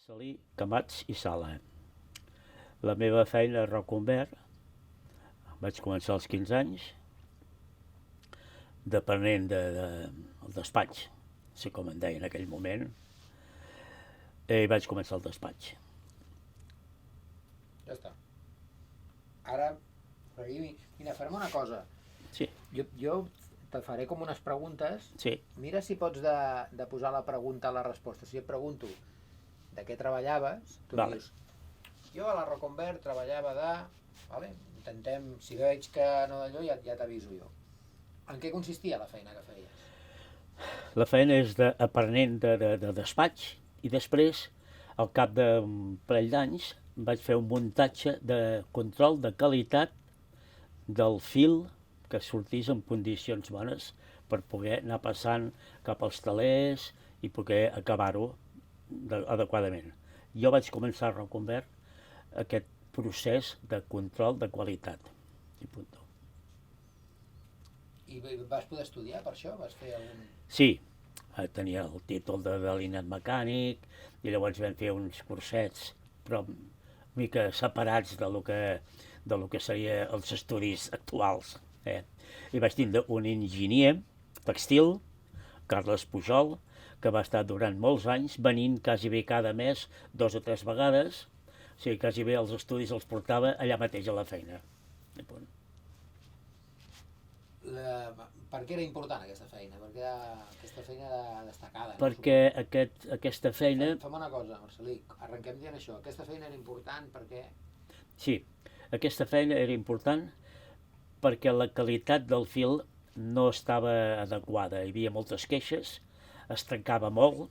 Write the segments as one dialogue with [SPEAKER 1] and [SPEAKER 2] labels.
[SPEAKER 1] Salí, Camats i Sala. La meva feina a Roconvert, vaig començar als 15 anys, depenent del despatx, no sé com en deia en aquell moment, i vaig començar el despatx.
[SPEAKER 2] Ja està. Ara, mira, farem una cosa.
[SPEAKER 1] Sí,
[SPEAKER 2] Jo te faré com unes preguntes.
[SPEAKER 1] sí,
[SPEAKER 2] Mira si pots de posar la pregunta a la resposta. Si et pregunto de què treballaves, tu
[SPEAKER 1] Vale.
[SPEAKER 2] dius, jo a la Roconvert treballava de... Vale? Intentem, si veig que no d'allò, ja t'aviso jo. En què consistia la feina que feies?
[SPEAKER 1] la feina és d'aprenent de despatx i després, al cap d'un parell d'anys, vaig fer un muntatge de control de qualitat del fil que sortís en condicions bones per poder anar passant cap als talers i poder acabar-ho adequadament. Jo vaig començar a reconvert aquest procés de control de qualitat. I punt.
[SPEAKER 2] I vas poder estudiar per això? Vas fer algun...
[SPEAKER 1] Sí, tenia el títol de delineat mecànic i llavors vam fer uns cursets, però una mica separats de lo que seria els estudis actuals. I vaig tindre un enginyer textil, Carles Pujol, que va estar durant molts anys venint quasi bé cada mes, 2 o 3 vegades, o sigui, quasi bé els estudis els portava allà mateix a la feina. I punt.
[SPEAKER 2] Per què era important aquesta feina? Perquè aquesta feina era destacada.
[SPEAKER 1] Perquè aquesta feina...
[SPEAKER 2] Fem una cosa, Marcelí, arrenquem dient això. Aquesta feina era important perquè...
[SPEAKER 1] Sí, aquesta feina era important perquè la qualitat del fil no estava adequada. Hi havia moltes queixes, es trencava molt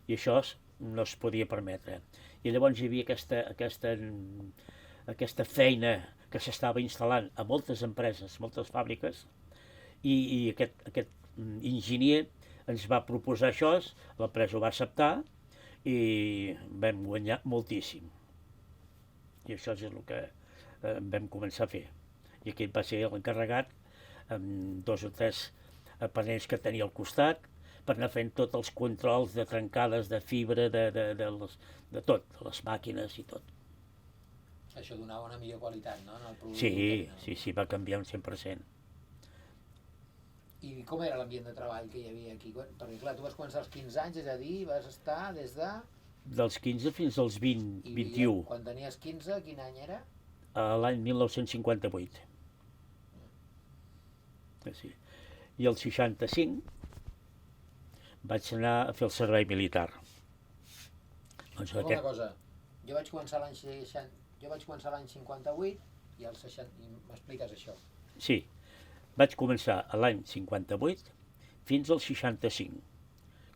[SPEAKER 1] i això no es podia permetre. I llavors hi havia aquesta feina que s'estava instal·lant a moltes empreses, moltes fàbriques, i aquest enginyer ens va proposar això, l'empresa ho va acceptar i vam guanyar moltíssim. I això és el que vam començar a fer. I aquest va ser l'encarregat amb 2 o 3 aprenents que tenia al costat per anar fent tots els controls de trencades de fibra, de tot, de les màquines i tot.
[SPEAKER 2] Això donava una millor qualitat, no? En el producte,
[SPEAKER 1] Sí, sí, va canviar un 100%.
[SPEAKER 2] I com era l'ambient de treball que hi havia aquí? Perquè clar, tu vas començar als 15 anys, és a dir, vas estar des de...
[SPEAKER 1] Dels 15 fins als 20, 21.
[SPEAKER 2] Quan tenies 15, quin any era?
[SPEAKER 1] L'any 1958. Sí. I el 65 vaig anar a fer el servei militar. Doncs
[SPEAKER 2] Una cosa, jo vaig començar l'any 58 i el 60... I m'expliques això.
[SPEAKER 1] Sí, vaig començar a l'any 58 fins al 65,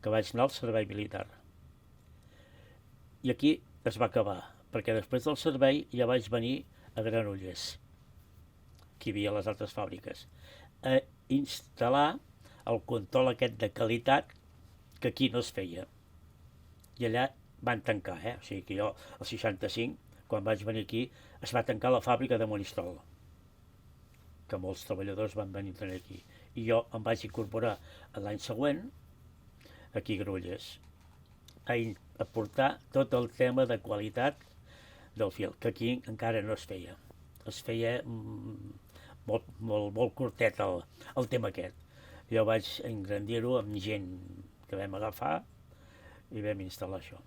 [SPEAKER 1] que vaig anar al servei militar. I aquí es va acabar, perquè després del servei ja vaig venir a Granollers, que hi havia les altres fàbriques, a instal·lar el control aquest de qualitat que aquí no es feia. I allà van tancar, o sigui que jo, al 65, quan vaig venir aquí, es va tancar la fàbrica de Monistrol, que molts treballadors van venir aquí. I jo em vaig incorporar l'any següent, aquí a Granollers, a portar tot el tema de qualitat del fil, que aquí encara no es feia. Es feia molt curtet el tema aquest. Jo vaig engrandir-ho amb gent que vam agafar i vam instal·lar això.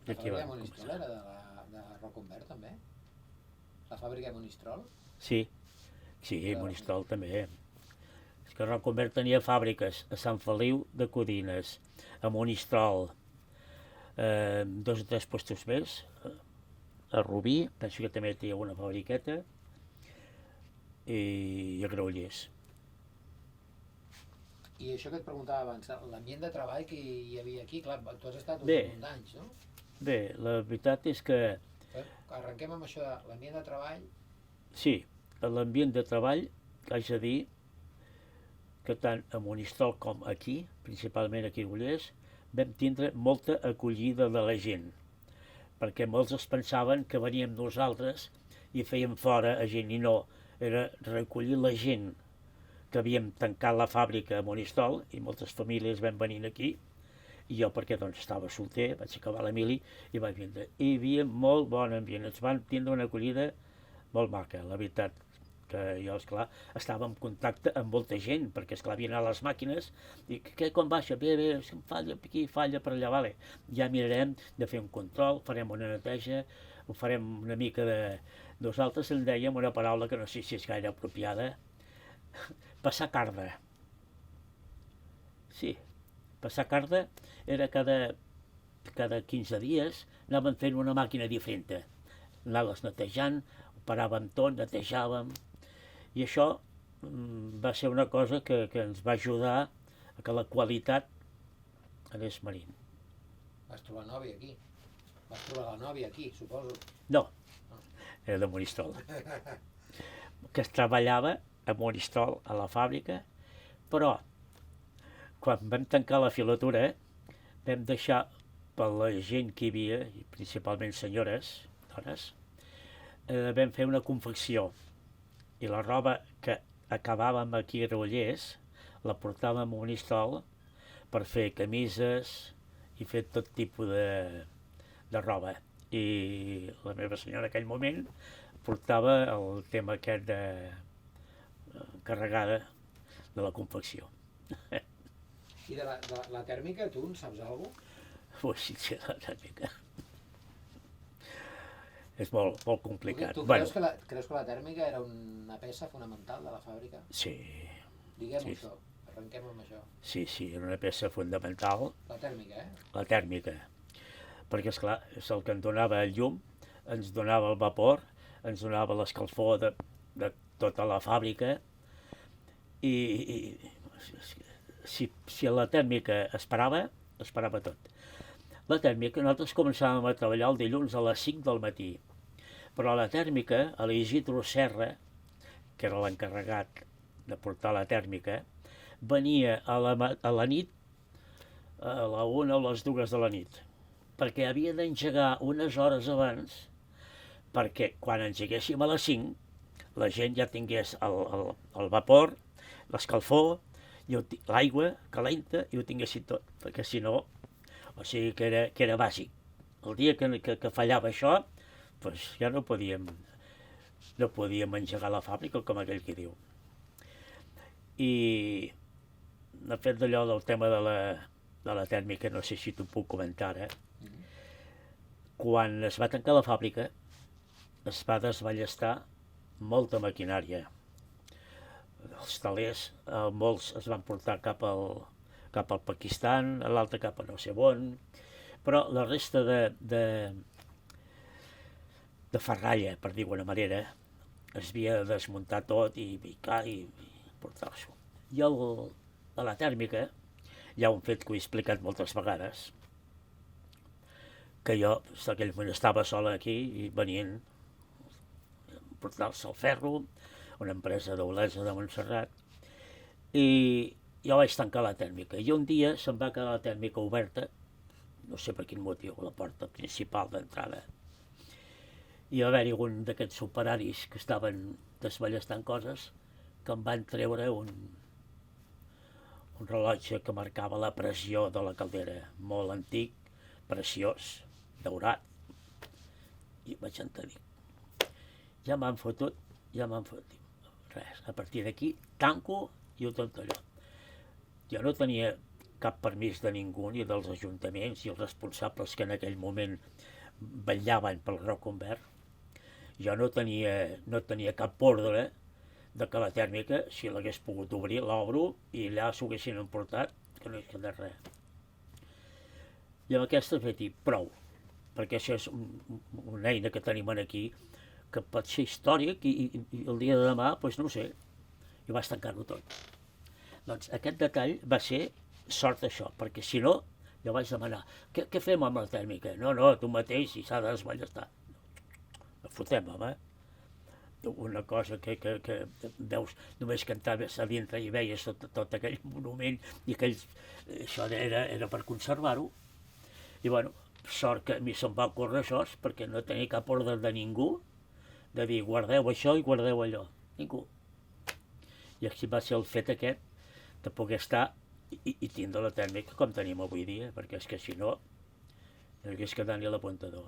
[SPEAKER 2] La fàbrica de Monistrol era de Roconvert, també? La fàbrica de Monistrol?
[SPEAKER 1] Sí, Monistrol també. És que Roconvert tenia fàbriques a Sant Feliu de Codines, a Monistrol, 2 o 3 puestos més, a Rubí, penso que també tenia una fabriqueta, i a Granollers.
[SPEAKER 2] I això que et preguntava abans, l'ambient de treball que hi havia aquí, clar, tu has estat un munt d'anys, no?
[SPEAKER 1] Bé, la veritat és que...
[SPEAKER 2] Arrenquem amb això de l'ambient de treball.
[SPEAKER 1] Sí, l'ambient de treball, haig de dir que tant a Monistrol com aquí, principalment aquí a Granollers, vam tindre molta acollida de la gent, perquè molts es pensaven que veníem nosaltres i fèiem fora a gent, i no, era recollir la gent, que havíem tancat la fàbrica a Monistrol i moltes famílies van venint aquí I jo, perquè doncs estava solter, vaig acabar la mili i vaig vindre. I hi havia molt bon ambient, ens van tindre una acollida molt maca, la veritat, que jo, esclar, estava en contacte amb molta gent, perquè, esclar, havien anat les màquines, i què, com baixa? Bé, bé, si em falla aquí, falla per allà, vale. Ja mirarem de fer un control, farem una neteja, ho farem una mica de... Nosaltres en dèiem una paraula que no sé si és gaire apropiada, passar carda. Sí, passar carda era cada 15 dies anàvem fent una màquina diferent. Anaves netejant, ho paràvem tot, netejàvem, i això va ser una cosa que ens va ajudar a que la qualitat anés marint.
[SPEAKER 2] Vas trobar nòvia aquí. Vas trobar la nòvia aquí, suposo.
[SPEAKER 1] No, era de Monistrol. Que es treballava a Monistrol, a la fàbrica, però quan vam tancar la filatura vam deixar per la gent que hi havia, i principalment senyores, dones, vam fer una confecció i la roba que acabàvem aquí a Granollers la portàvem a Monistrol per fer camises i fer tot tipus de roba. I la meva senyora en aquell moment portava el tema aquest de encarregada de la confecció.
[SPEAKER 2] I de la tèrmica, tu en saps alguna cosa?
[SPEAKER 1] Ui, sí, la tèrmica. És molt complicat.
[SPEAKER 2] Tu creus que la tèrmica era una peça fonamental de la fàbrica?
[SPEAKER 1] Sí.
[SPEAKER 2] Diguem-ho això, arrenquem amb això.
[SPEAKER 1] Sí, era una peça fundamental.
[SPEAKER 2] La tèrmica,
[SPEAKER 1] La tèrmica. Perquè, esclar, és el que ens donava el llum, ens donava el vapor, ens donava l'escalfor de tota la fàbrica, i si la tèrmica esperava tot. La tèrmica, nosaltres començàvem a treballar el dilluns a les 5 del matí, però la tèrmica, a l'Isidro Serra, que era l'encarregat de portar la tèrmica, venia a la nit, a la 1 o les 2 de la nit, perquè havia d'engegar unes hores abans, perquè quan engeguéssim a les 5, la gent ja tingués el vapor, l'escalfor, l'aigua calenta i ho tinguessin tot, perquè si no, o sigui que era bàsic. El dia que fallava això, doncs ja no podíem engegar la fàbrica, com aquell que diu. I de fet d'allò del tema de la tèrmica, no sé si t'ho puc comentar ara, quan es va tancar la fàbrica es va desballestar molta maquinària. Els telers, molts es van portar cap al Pakistan, l'altre cap a no sé on, però la resta de ferralla, per dir-ho d'una manera, es havia de desmuntar tot i picar i portar-s'ho. I a la tèrmica hi ha un fet que ho he explicat moltes vegades, que jo en aquell moment estava sola aquí i venien a portar-se el ferro, una empresa d'Olesa de Montserrat, i jo vaig tancar la tèrmica. I un dia se'm va quedar la tèrmica oberta, no sé per quin motiu, la porta principal d'entrada. I va haver-hi un d'aquests operaris que estaven desballestant coses que em van treure un rellotge que marcava la pressió de la caldera, molt antic, preciós, daurat. I vaig entenir. Ja m'han fotut. Res, a partir d'aquí tanco i ho tot allò. Jo no tenia cap permís de ningú, ni dels ajuntaments i els responsables que en aquell moment vetllaven pel Roconvert. Jo no tenia cap ordre de que la tèrmica, si l'hagués pogut obrir, l'obro i allà s'ho haguessin emportat, que no hi queda res. I amb aquesta vaig dir prou, perquè això és una eina que tenim aquí que pot ser històric i el dia de demà, doncs no ho sé, i vaig tancar-ho tot. Doncs aquest detall va ser sort això, perquè si no, jo vaig demanar, què fem amb la tèrmica? No, tu mateix, si s'ha de desballestar. No fotem, home. Una cosa que veus, només que entraves a dintre i veies tot aquell monument i això era per conservar-ho. I bueno, sort que a mi se'm va ocórrer això, perquè no tenia cap ordre de ningú de dir guardeu això i guardeu allò. Ningú. I així va ser el fet aquest de poder estar i tindre la tècnica com tenim avui dia, perquè és que si no hagués quedat ni l'apuntador.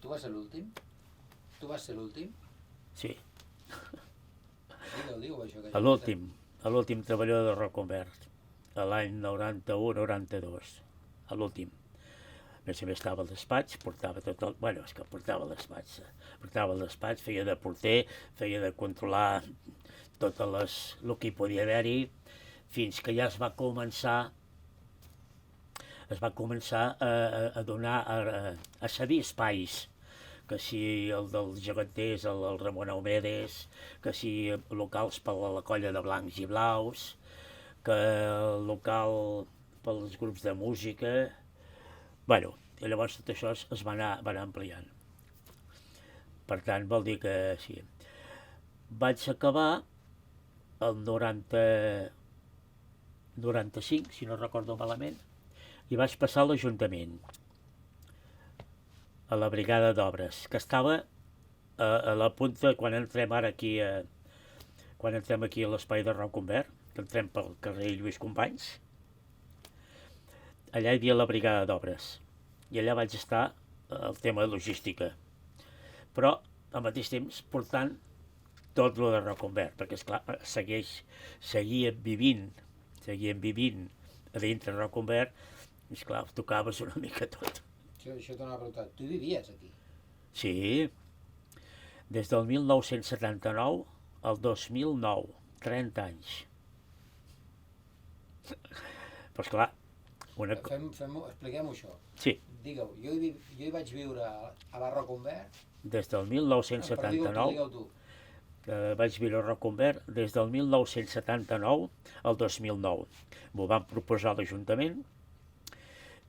[SPEAKER 2] Tu vas ser l'últim? Tu vas ser l'últim?
[SPEAKER 1] Sí,
[SPEAKER 2] Digue-ho, això. Que
[SPEAKER 1] l'últim treballador de Roconvert, a l'any 91-92, a l'últim. A més estava al despatx, portava tot el... Bueno, és que portava el despatx, feia de porter, feia de controlar totes les... el que hi podia haver-hi, fins que ja es va començar a donar, a cedir espais, que si el dels geganters, el Ramon Aumedes, que si locals per a la colla de blancs i blaus, que el local pels grups de música... Bueno, i llavors tot això es va anar ampliant. Per tant, vol dir que sí. Vaig acabar el 95, si no recordo malament, i vaig passar a l'Ajuntament, a la brigada d'obres, que estava a la punta, quan entrem aquí a l'espai de Roconvert, que entrem pel carrer Lluís Companys, allà hi havia la brigada d'obres, i allà vaig estar el tema de logística, però al mateix temps portant tot lo de Roconvert, perquè esclar, seguien vivint a dintre de Roconvert, i esclar, tocaves una mica tot.
[SPEAKER 2] Això t'ho anava a preguntar. Tu vivies aquí?
[SPEAKER 1] Sí, des del 1979 al 2009, 30 anys. Però esclar,
[SPEAKER 2] expliquem-ho això.
[SPEAKER 1] Sí.
[SPEAKER 2] Digue-ho, jo hi vaig viure a la Roconvert.
[SPEAKER 1] Des del 1979...
[SPEAKER 2] Digue-ho tu.
[SPEAKER 1] Vaig viure a Roconvert des del 1979 al 2009. M'ho van proposar a l'Ajuntament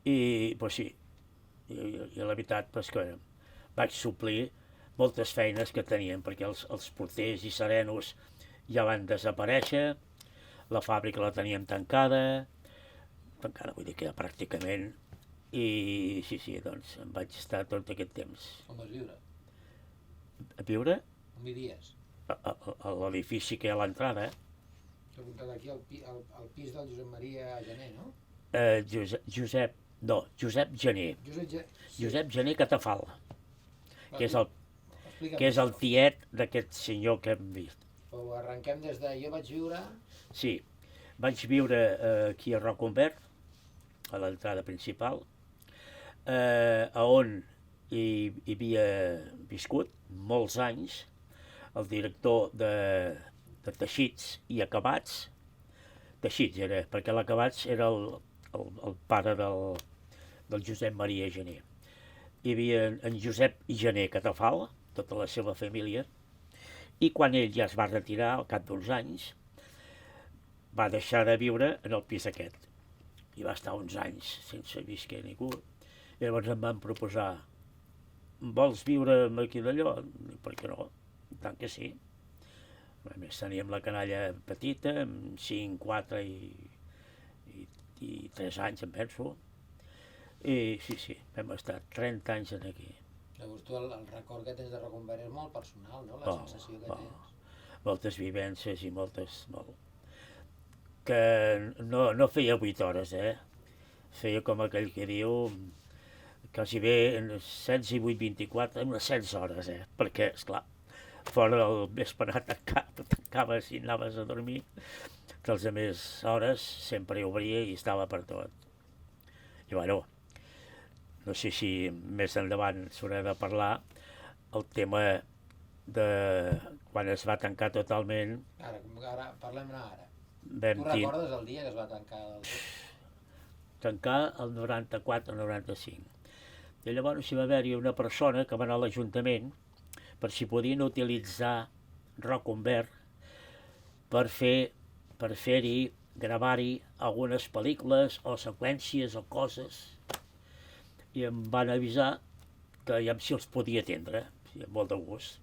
[SPEAKER 1] i, doncs sí, i la veritat és que vaig suplir moltes feines que tenien, perquè els porters i serenos ja van desaparèixer, la fàbrica la teníem tancada vull dir que pràcticament, i sí, doncs em vaig estar tot aquest temps.
[SPEAKER 2] On vas viure?
[SPEAKER 1] A viure?
[SPEAKER 2] On vivies?
[SPEAKER 1] A l'edifici que hi ha a l'entrada.
[SPEAKER 2] T'he apuntat aquí al pis del Josep Maria Gené, no?
[SPEAKER 1] Josep Gené. Josep Gené Catafal, que és el tiet d'aquest senyor que hem vist.
[SPEAKER 2] Ho arrenquem des de... Jo vaig viure...
[SPEAKER 1] Sí, vaig viure aquí a Roconvert, a l'entrada principal, on hi havia viscut molts anys el director de teixits i acabats. Teixits era, perquè l'acabats era el pare del Josep Maria Gené. Hi havia en Josep Gené Catafal, tota la seva família, i quan ell ja es va retirar, al cap d'uns anys, va deixar de viure en el pis aquest. I va estar uns anys sense visquer ningú. I llavors em van proposar, vols viure aquí d'allò? Per què no? Tant que sí. A més, teníem la canalla petita, amb 5, 4 i 3 anys, em penso. I sí, vam estar 30 anys aquí.
[SPEAKER 2] Llavors tu el record que tens de Roconvert és molt personal, no? La sensació que tens.
[SPEAKER 1] Moltes vivències i molt. Que no feia 8 hores, Feia com aquell que diu, quasi bé 16 i 8, 24, unes 16 hores, Perquè, esclar, fora del vespre tancaves i anaves a dormir, que les altres hores sempre hi obria i estava per tot. I bueno, no sé si més endavant s'haurà de parlar el tema de quan es va tancar totalment.
[SPEAKER 2] Ara parlem-ne ara. Tu recordes el dia que es va tancar?
[SPEAKER 1] Tancar el 94-95. I llavors hi va haver-hi una persona que va anar a l'Ajuntament per si podien utilitzar Roconvert per fer-hi, gravar-hi algunes pel·lícules o seqüències o coses. I em van avisar que ja si els podia atendre, amb molt de gust.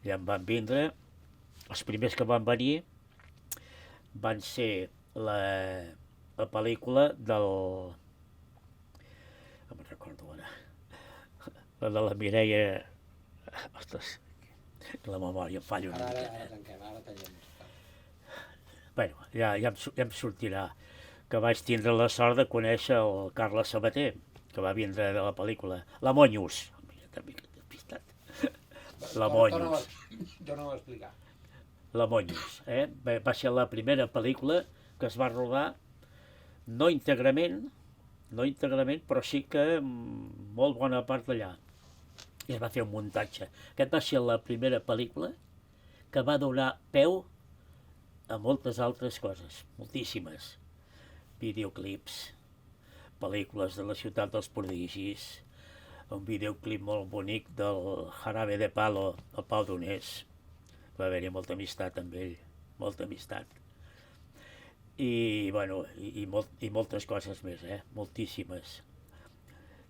[SPEAKER 1] Ja em van vindre, els primers que van venir van ser la pel·lícula del... no me'n recordo ara. La de la Mireia... Ostres, que la memòria em falla una mica.
[SPEAKER 2] Ara tanquem, ara tallem.
[SPEAKER 1] bueno, ja em sortirà, que vaig tindre la sort de conèixer el Carles Sabater, que va vindre de la pel·lícula La Monyos. Mira, també que t'he pistat. La Monyos.
[SPEAKER 2] Torna-ho a explicar.
[SPEAKER 1] La Monyos, va ser la primera pel·lícula que es va rodar, no íntegrament, però sí que molt bona part d'allà. I es va fer un muntatge. Aquest va ser la primera pel·lícula que va donar peu a moltes altres coses, moltíssimes. Videoclips, pel·lícules de la ciutat dels prodigis, un videoclip molt bonic del Jarabe de Palo, el Pau Donés. Va haver-hi molta amistat amb ell, molta amistat. I, bueno, i moltes coses més, moltíssimes.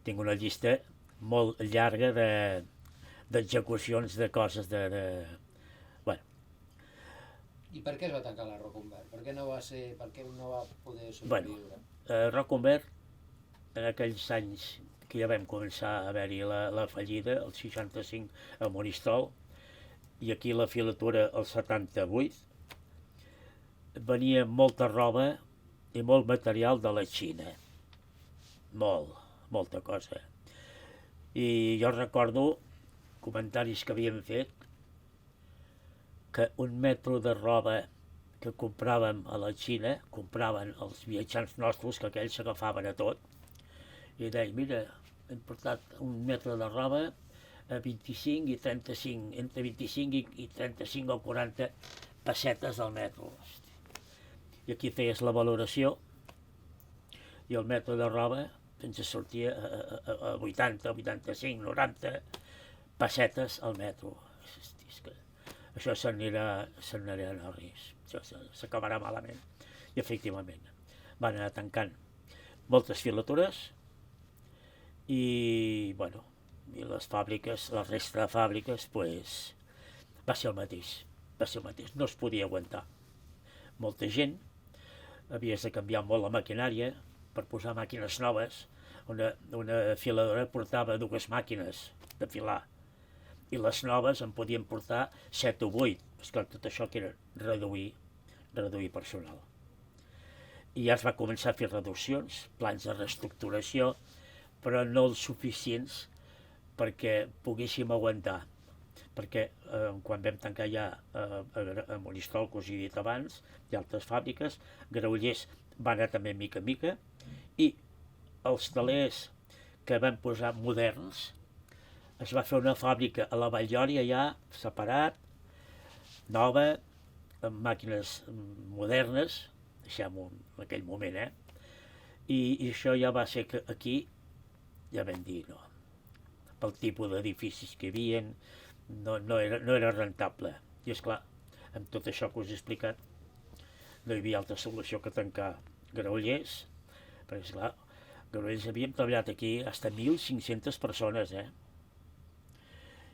[SPEAKER 1] Tinc una llista molt llarga d'execucions de coses bueno.
[SPEAKER 2] I per què es va tancar la Roconvert? Per què no va poder sobreviure?
[SPEAKER 1] Bueno, Roconvert, en aquells anys que ja vam començar a haver-hi la fallida, el 65 a Monistrol, i aquí la filatura el 78, venia molta roba i molt material de la Xina. Molta cosa. I jo recordo comentaris que havíem fet, que un metro de roba que compràvem a la Xina, compraven els viatjants nostres, que aquells s'agafaven a tot, i deien, mira, hem portat un metro de roba a 25 i 35, entre 25 i 35 o 40 pessetes al metro. I aquí feies la valoració i el metro de roba ens sortia a 80, 85, 90 pessetes al metro. Hosti, és que això s'anirà a ris, això s'acabarà malament. I efectivament van anar tancant moltes filatures i, bueno, i les fàbriques, la resta de fàbriques, pues, va ser el mateix, no es podia aguantar. Molta gent, havies de canviar molt la maquinària per posar màquines noves. Una filadora portava 2 màquines de filar i les noves en podien portar 7 o 8. Esclar, tot això que era reduir personal. I ja es va començar a fer reduccions, plans de reestructuració, però no els suficients perquè poguéssim aguantar. Perquè quan vam tancar ja a Monistrol, que us he dit abans, i altres fàbriques, Granollers va anar també mica en mica, i els telers que van posar moderns, es va fer una fàbrica a la Vall-lloria ja separat, nova, amb màquines modernes, deixem-ho en aquell moment, i això ja va ser que aquí, ja vam dir, no, pel tipus d'edificis que hi havia, no era rentable. I esclar, amb tot això que us he explicat, no hi havia altra solució que tancar Granollers, perquè esclar, Granollers havíem treballat aquí fins a 1.500 persones,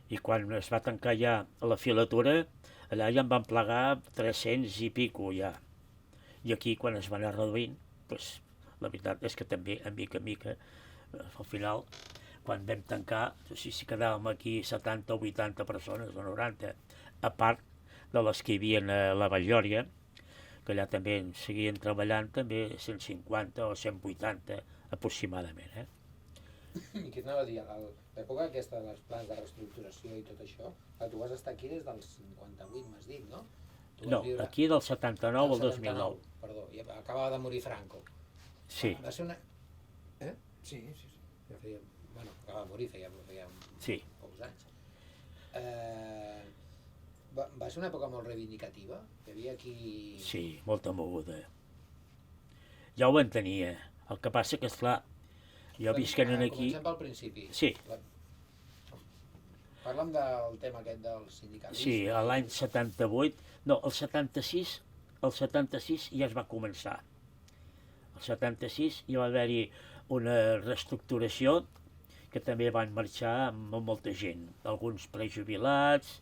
[SPEAKER 1] I quan es va tancar ja la filatura, allà ja en van plegar 300 i pico ja. I aquí, quan es va anar reduint, doncs, la veritat és que també, a mica, al final, quan vam tancar, si quedàvem aquí 70 o 80 persones o 90, a part de les que hi havia a la Vall-lloria, que allà també seguien treballant també 150 o 180 aproximadament.
[SPEAKER 2] I què t'anava a dir, a l'època aquesta dels plans de reestructuració i tot això, tu vas estar aquí des del 58, m'has dit, no?
[SPEAKER 1] No, aquí del 79 al 2009.
[SPEAKER 2] Perdó, i acabava de morir Franco.
[SPEAKER 1] Sí.
[SPEAKER 2] Va ser una... Sí. Ja feia... Bueno, acaba de morir, feia pocs anys. Va ser una època molt reivindicativa? Hi havia aquí...
[SPEAKER 1] Sí, molta moguda. Ja ho entenia. El que passa que, esclar, jo visquent aquí...
[SPEAKER 2] Comencem pel principi.
[SPEAKER 1] Sí.
[SPEAKER 2] Parla'm del tema aquest del sindicalisme.
[SPEAKER 1] Sí, l'any 78... No, el 76 ja es va començar. El 76 hi va haver-hi una reestructuració que també van marxar amb molta gent, alguns prejubilats,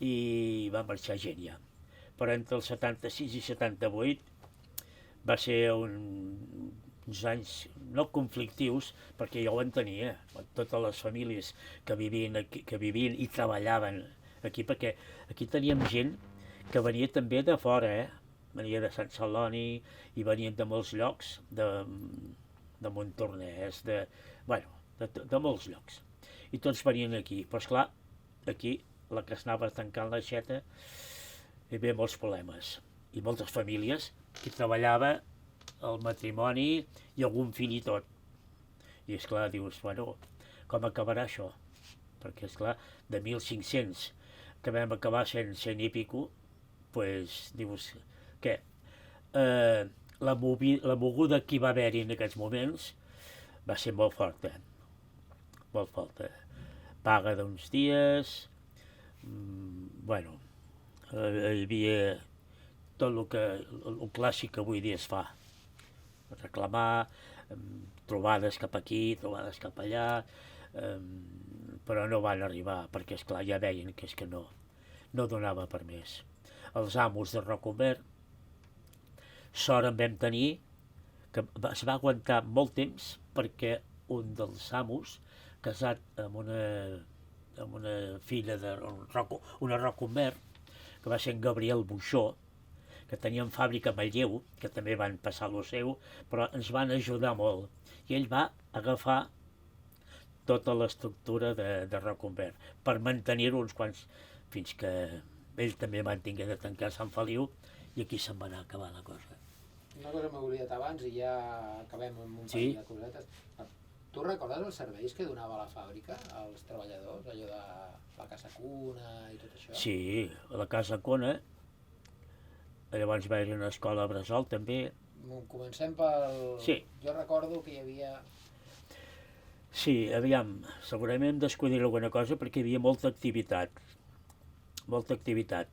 [SPEAKER 1] i va marxar gent ja. Però entre el 76 i 78 va ser uns anys no conflictius, perquè jo ho entenia, totes les famílies que vivien i treballaven aquí, perquè aquí teníem gent que venia també de fora, venia de Sant Celoni i venien de molts llocs, de Montornès, de molts llocs. I tots venien aquí. Però esclar, aquí la que es anava tancant l'aixeta hi havia molts problemes. I moltes famílies que treballava el matrimoni i algun fill i tot. I esclar, dius, bueno, com acabarà això? Perquè esclar, de 1.500 que vam acabar sent 100 i pico, pues, dius, què? La moguda que hi va haver-hi en aquests moments va ser molt forta. Molt forta. Paga d'uns dies, bueno, hi havia tot el clàssic que avui dia es fa. Reclamar, trobades cap aquí, trobades cap allà, però no van arribar, perquè esclar ja veien que és que no donava per més. Els amos de Rocambert, sort en vam tenir, que es va aguantar molt temps perquè un dels amos, casat amb una filla d'una Rocambert, que va ser en Gabriel Buixó, que tenien fàbrica a Manlleu, que també van passar lo seu, però ens van ajudar molt. I ell va agafar tota l'estructura de Rocambert per mantenir-ho uns quants, fins que ell també van tingué de tancar Sant Feliu i aquí se'n va anar a acabar la cosa.
[SPEAKER 2] Una cosa m'he oblidat abans i ja acabem amb un parell de cosetes. Tu recordes els serveis que donava la fàbrica als treballadors, allò de la casa cuna i tot això?
[SPEAKER 1] Sí, la casa cuna. Llavors va haver una escola a Bressol també.
[SPEAKER 2] Comencem pel...
[SPEAKER 1] Sí.
[SPEAKER 2] Jo recordo que hi havia...
[SPEAKER 1] Sí, aviam, segurament hem descuidar alguna cosa perquè hi havia molta activitat. Molta activitat.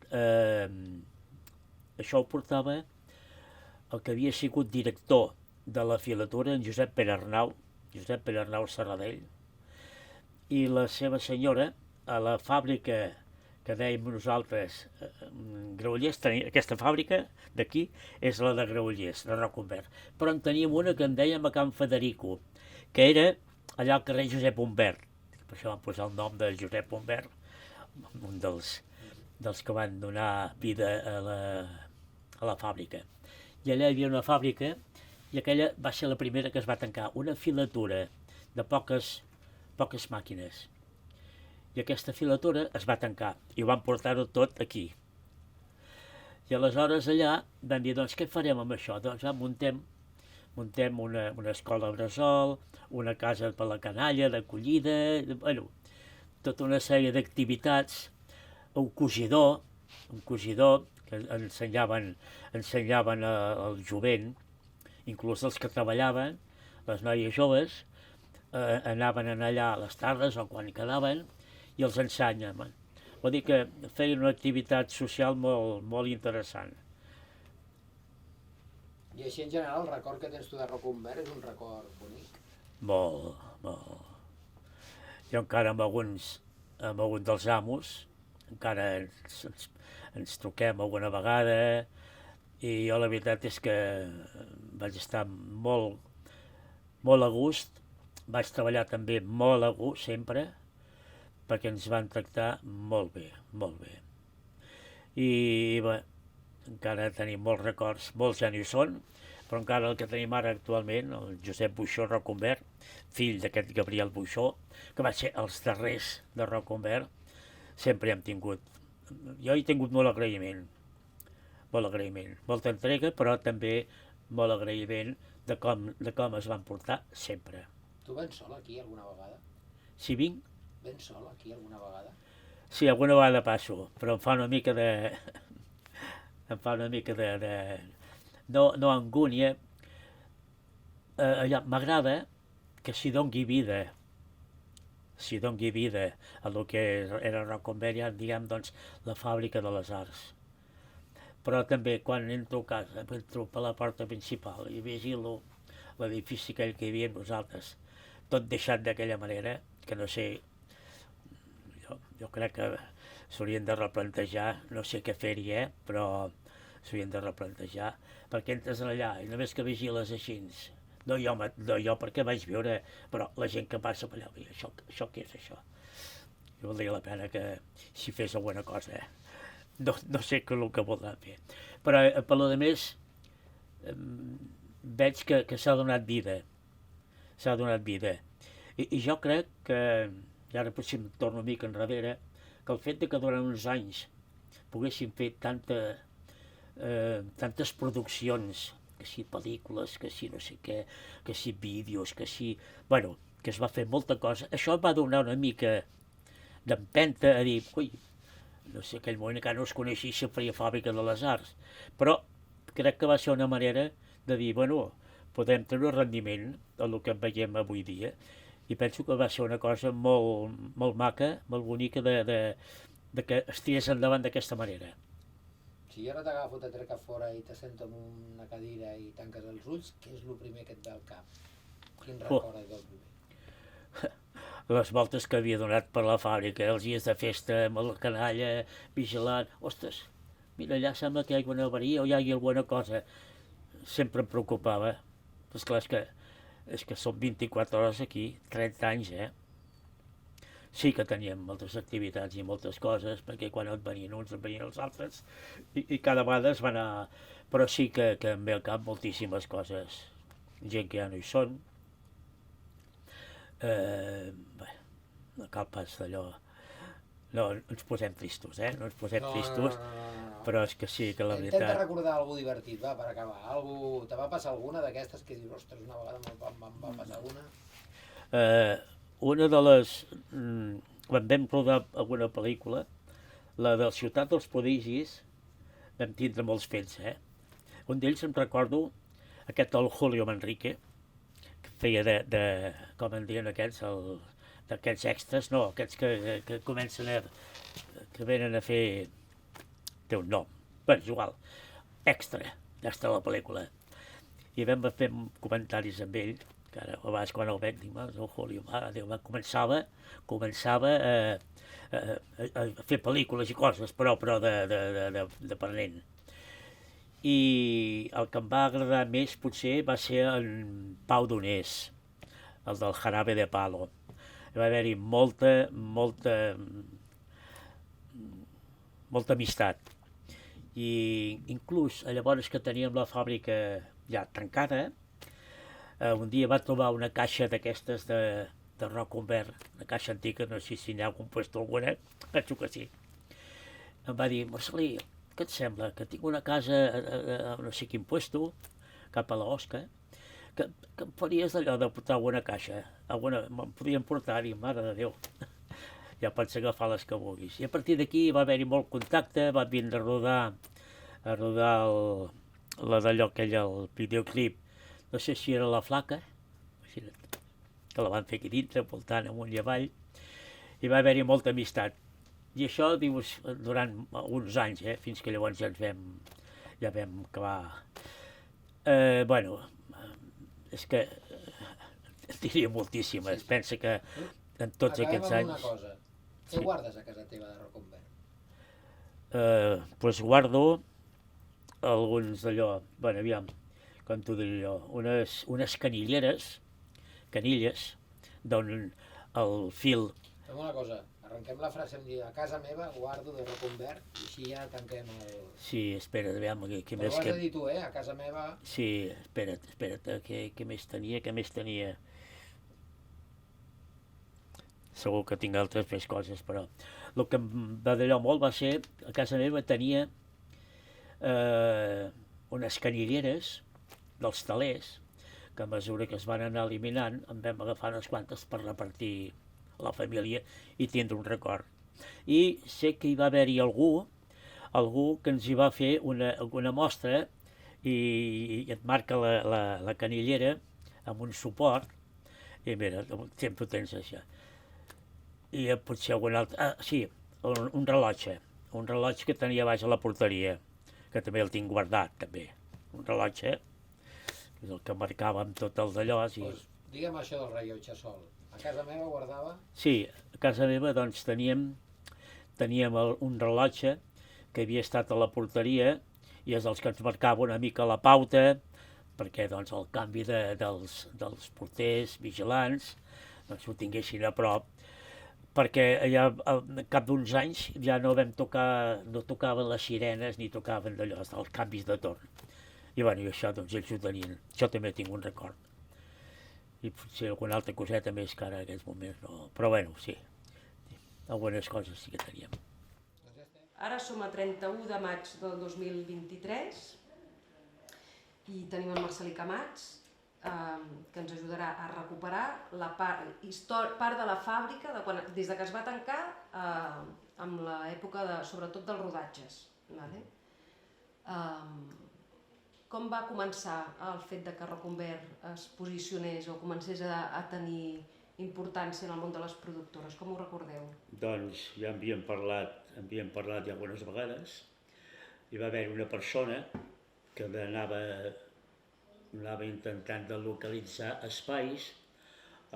[SPEAKER 1] Això ho portava el que havia sigut director de la filatura, en Josep Pere Arnau Serradell, i la seva senyora, a la fàbrica que dèiem nosaltres, Granollers, aquesta fàbrica d'aquí és la de Granollers, de Rocambert, però en teníem una que en dèiem a Can Federico, que era allà al carrer Josep Humbert, per això van posar el nom de Josep Humbert, un dels que van donar vida a la fàbrica. I allà hi havia una fàbrica i aquella va ser la primera que es va tancar, una filatura de poques màquines. I aquesta filatura es va tancar i ho van portar-ho tot aquí. I aleshores allà vam dir, doncs què farem amb això? Doncs muntem una escola a Bressol, una casa per la canalla, d'acollida, bueno, tota una sèrie d'activitats, un cosidor que ensenyaven al jovent, inclús els que treballaven, les noies joves, anaven allà a les tardes o quan quedaven i els ensenyaven. Vol dir que feien una activitat social molt interessant.
[SPEAKER 2] I així en general el record que tens tu de Rocambert és un record bonic?
[SPEAKER 1] Molt. Jo encara amb alguns dels amos, encara ens truquem alguna vegada i jo la veritat és que vaig estar molt a gust, vaig treballar també molt a gust sempre, perquè ens van tractar molt bé. I bé, encara tenim molts records, molts ja n'hi són, però encara el que tenim ara actualment, el Josep Buixó Rocambert, fill d'aquest Gabriel Buixó, que va ser els darrers de Rocambert, sempre hem tingut, jo he tingut molt agraïment, molta entrega, però també molt agraïment de com es van portar sempre.
[SPEAKER 2] Tu vens sol aquí alguna vegada?
[SPEAKER 1] Si vinc?
[SPEAKER 2] Vens sol aquí alguna vegada?
[SPEAKER 1] Sí, alguna vegada passo, però em fa una mica de... no angúnia. M'agrada que s'hi doni vida a lo que era Rocambert, ja diguem, doncs, la fàbrica de les arts. Però també quan entro a casa, entro per la porta principal i vigilo l'edifici aquell que hi havia nosaltres, tot deixat d'aquella manera, que no sé, jo crec que s'haurien de replantejar, no sé què fer-hi, però s'haurien de replantejar, perquè entres allà i només que vigiles així, no jo perquè vaig viure, però la gent que passa per allà, això què és això? I valdria la pena que s'hi fes alguna cosa, no sé què és el que voldran fer. Però per lo de més veig que s'ha donat vida, s'ha donat vida. I jo crec que, i ara potser em torno una mica enrere, que el fet de que durant uns anys poguessin fer tantes produccions, que si pel·lícules, que si no sé què, que si vídeos, que si... Bueno, que es va fer molta cosa. Això va donar una mica d'empenta a dir, ui, no sé, aquell moment que no es coneixia si faria fàbrica de les arts, però crec que va ser una manera de dir, bueno, podem treure rendiment del que veiem avui dia, i penso que va ser una cosa molt, molt maca, molt bonica de que es tirés endavant d'aquesta manera.
[SPEAKER 2] Si jo ara t'agafo, te trec a fora i te sento en una cadira i tanques els ulls, què és el primer que et ve al cap? Quin record et ve el primer?
[SPEAKER 1] Les voltes que havia donat per la fàbrica, els dies de festa amb la canalla, vigilant, ostres, mira, allà sembla que hi ha alguna avaria o hi ha alguna cosa. Sempre em preocupava. Però esclar, és que són 24 hores aquí, 30 anys, Sí que teníem moltes activitats i moltes coses, perquè quan et venien uns et venien els altres, i cada vegada es va anar... Però sí que em ve al cap moltíssimes coses. Gent que ja no hi són. Bé, no cal pas d'allò... No ens posem tristos, no ens posem tristos, però és que sí, que la veritat...
[SPEAKER 2] Intenta recordar alguna divertit, va, per acabar. Te va passar alguna d'aquestes que dius, ostres, una vegada em va passar alguna?
[SPEAKER 1] Una de les... quan vam rodar alguna pel·lícula, la del Ciutat dels Prodigis, vam tindre molts fets, Un d'ells em recordo aquest el Julio Manrique, que feia com en diuen aquests, d'aquests extras, no, aquests que comencen que venen a fer... té un nom, bé, és igual, extra de la pel·lícula. I vam fer comentaris amb ell, que ara a vegades quan el veig dic, el Julio, mare Déu, començava a fer pel·lícules i coses, però de per nen. I el que em va agradar més potser va ser en Pau Donés, el del Jarabe de Palo. Va haver-hi molta amistat. I inclús llavors que teníem la fàbrica ja tancada, un dia va trobar una caixa d'aquestes de roc verd, una caixa antiga, no sé si n'hi ha compost alguna, penso que sí. Em va dir, Marcelí, què et sembla? Que tinc una casa a no sé quin puesto, cap a l'Osca, que em faries d'allò de portar alguna caixa, me'n podien portar-hi, mare de Déu. Ja pots agafar les que vulguis. I a partir d'aquí va haver-hi molt contacte, va vindre a rodar d'allò aquell, el videoclip, no sé si era La Flaca, que la van fer aquí dintre, voltant amunt i avall, i va haver-hi molta amistat. I això, dius, durant uns anys, fins que llavors ja vam acabar. Bueno, és que diria moltíssimes. Pensa que en tots aquests anys...
[SPEAKER 2] Acabem amb una cosa. Què guardes a casa teva de Roconvert?
[SPEAKER 1] Doncs guardo alguns d'allò, bueno, aviam, com t'ho diré jo, unes canilles, d'on el fil...
[SPEAKER 2] Fem una cosa, arrenquem la frase amb dir a casa meva guardo de Roconvert i així ja tanquem el...
[SPEAKER 1] Sí, espera't, aviam, què més...
[SPEAKER 2] Però ho has de dir tu, a casa meva...
[SPEAKER 1] Sí, espera't, què més tenia? Segur que tinc altres més coses, però el que em va d'allò molt va ser, a casa meva tenia unes canilleres dels talers, que a mesura que es van anar eliminant en vam agafar unes quantes per repartir a la família i tindre un record. I sé que hi va haver-hi algú que ens hi va fer una mostra i et marca la canillera amb un suport i mira, sempre ho tens això. I potser algun altre... sí, un rellotge que tenia baix a la porteria, que també el tinc guardat, també. Un rellotge, que és el que marcava amb tot el d'allò.
[SPEAKER 2] Pues, digue'm això del rellotge sol. A casa meva guardava?
[SPEAKER 1] Sí, a casa meva doncs teníem un rellotge que havia estat a la porteria i és dels que ens marcava una mica la pauta, perquè doncs el canvi dels porters vigilants doncs ho tinguessin a prop, perquè ja al cap d'uns anys ja no vam tocar, no tocaven les sirenes ni tocaven d'allò, els canvis de torn. I bueno, i això doncs ells ho tenien, això també tinc un record. I potser alguna altra coseta més que ara en aquests moments no, però bueno, sí, algunes coses sí que teníem.
[SPEAKER 3] Ara som a 31 de maig del 2023 i tenim en Marcelí Camats, que ens ajudarà a recuperar la part de la fàbrica des de que es va tancar amb l'època sobretot dels rodatges. Vale? Com va començar el fet de que Roconvert es posicionés o comencés a tenir importància en el món de les productores? Com ho recordeu?
[SPEAKER 1] Doncs ja havíem parlat ja algunes vegades. Hi va haver una persona que anava intentant de localitzar espais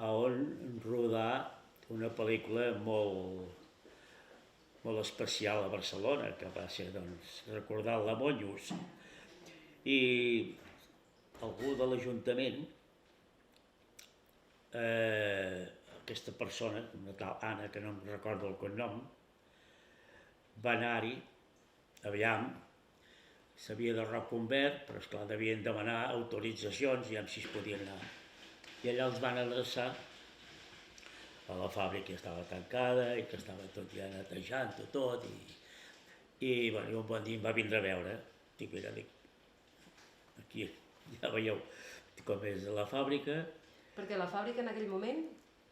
[SPEAKER 1] on rodar una pel·lícula molt especial a Barcelona, que va ser doncs, recordar la Monyos. I algú de l'Ajuntament, aquesta persona, una tal Anna, que no em recordo el cognom, va anar-hi, aviam, sabia de Roconvert, però esclar, devien demanar autoritzacions, ja si es podien anar. I allà els van adreçar a la fàbrica que estava tancada i que estava tot ja netejant-ho tot, i bueno, un bon dia em va vindre a veure. Dic, mira, aquí ja veieu com és la fàbrica.
[SPEAKER 3] Perquè la fàbrica en aquell moment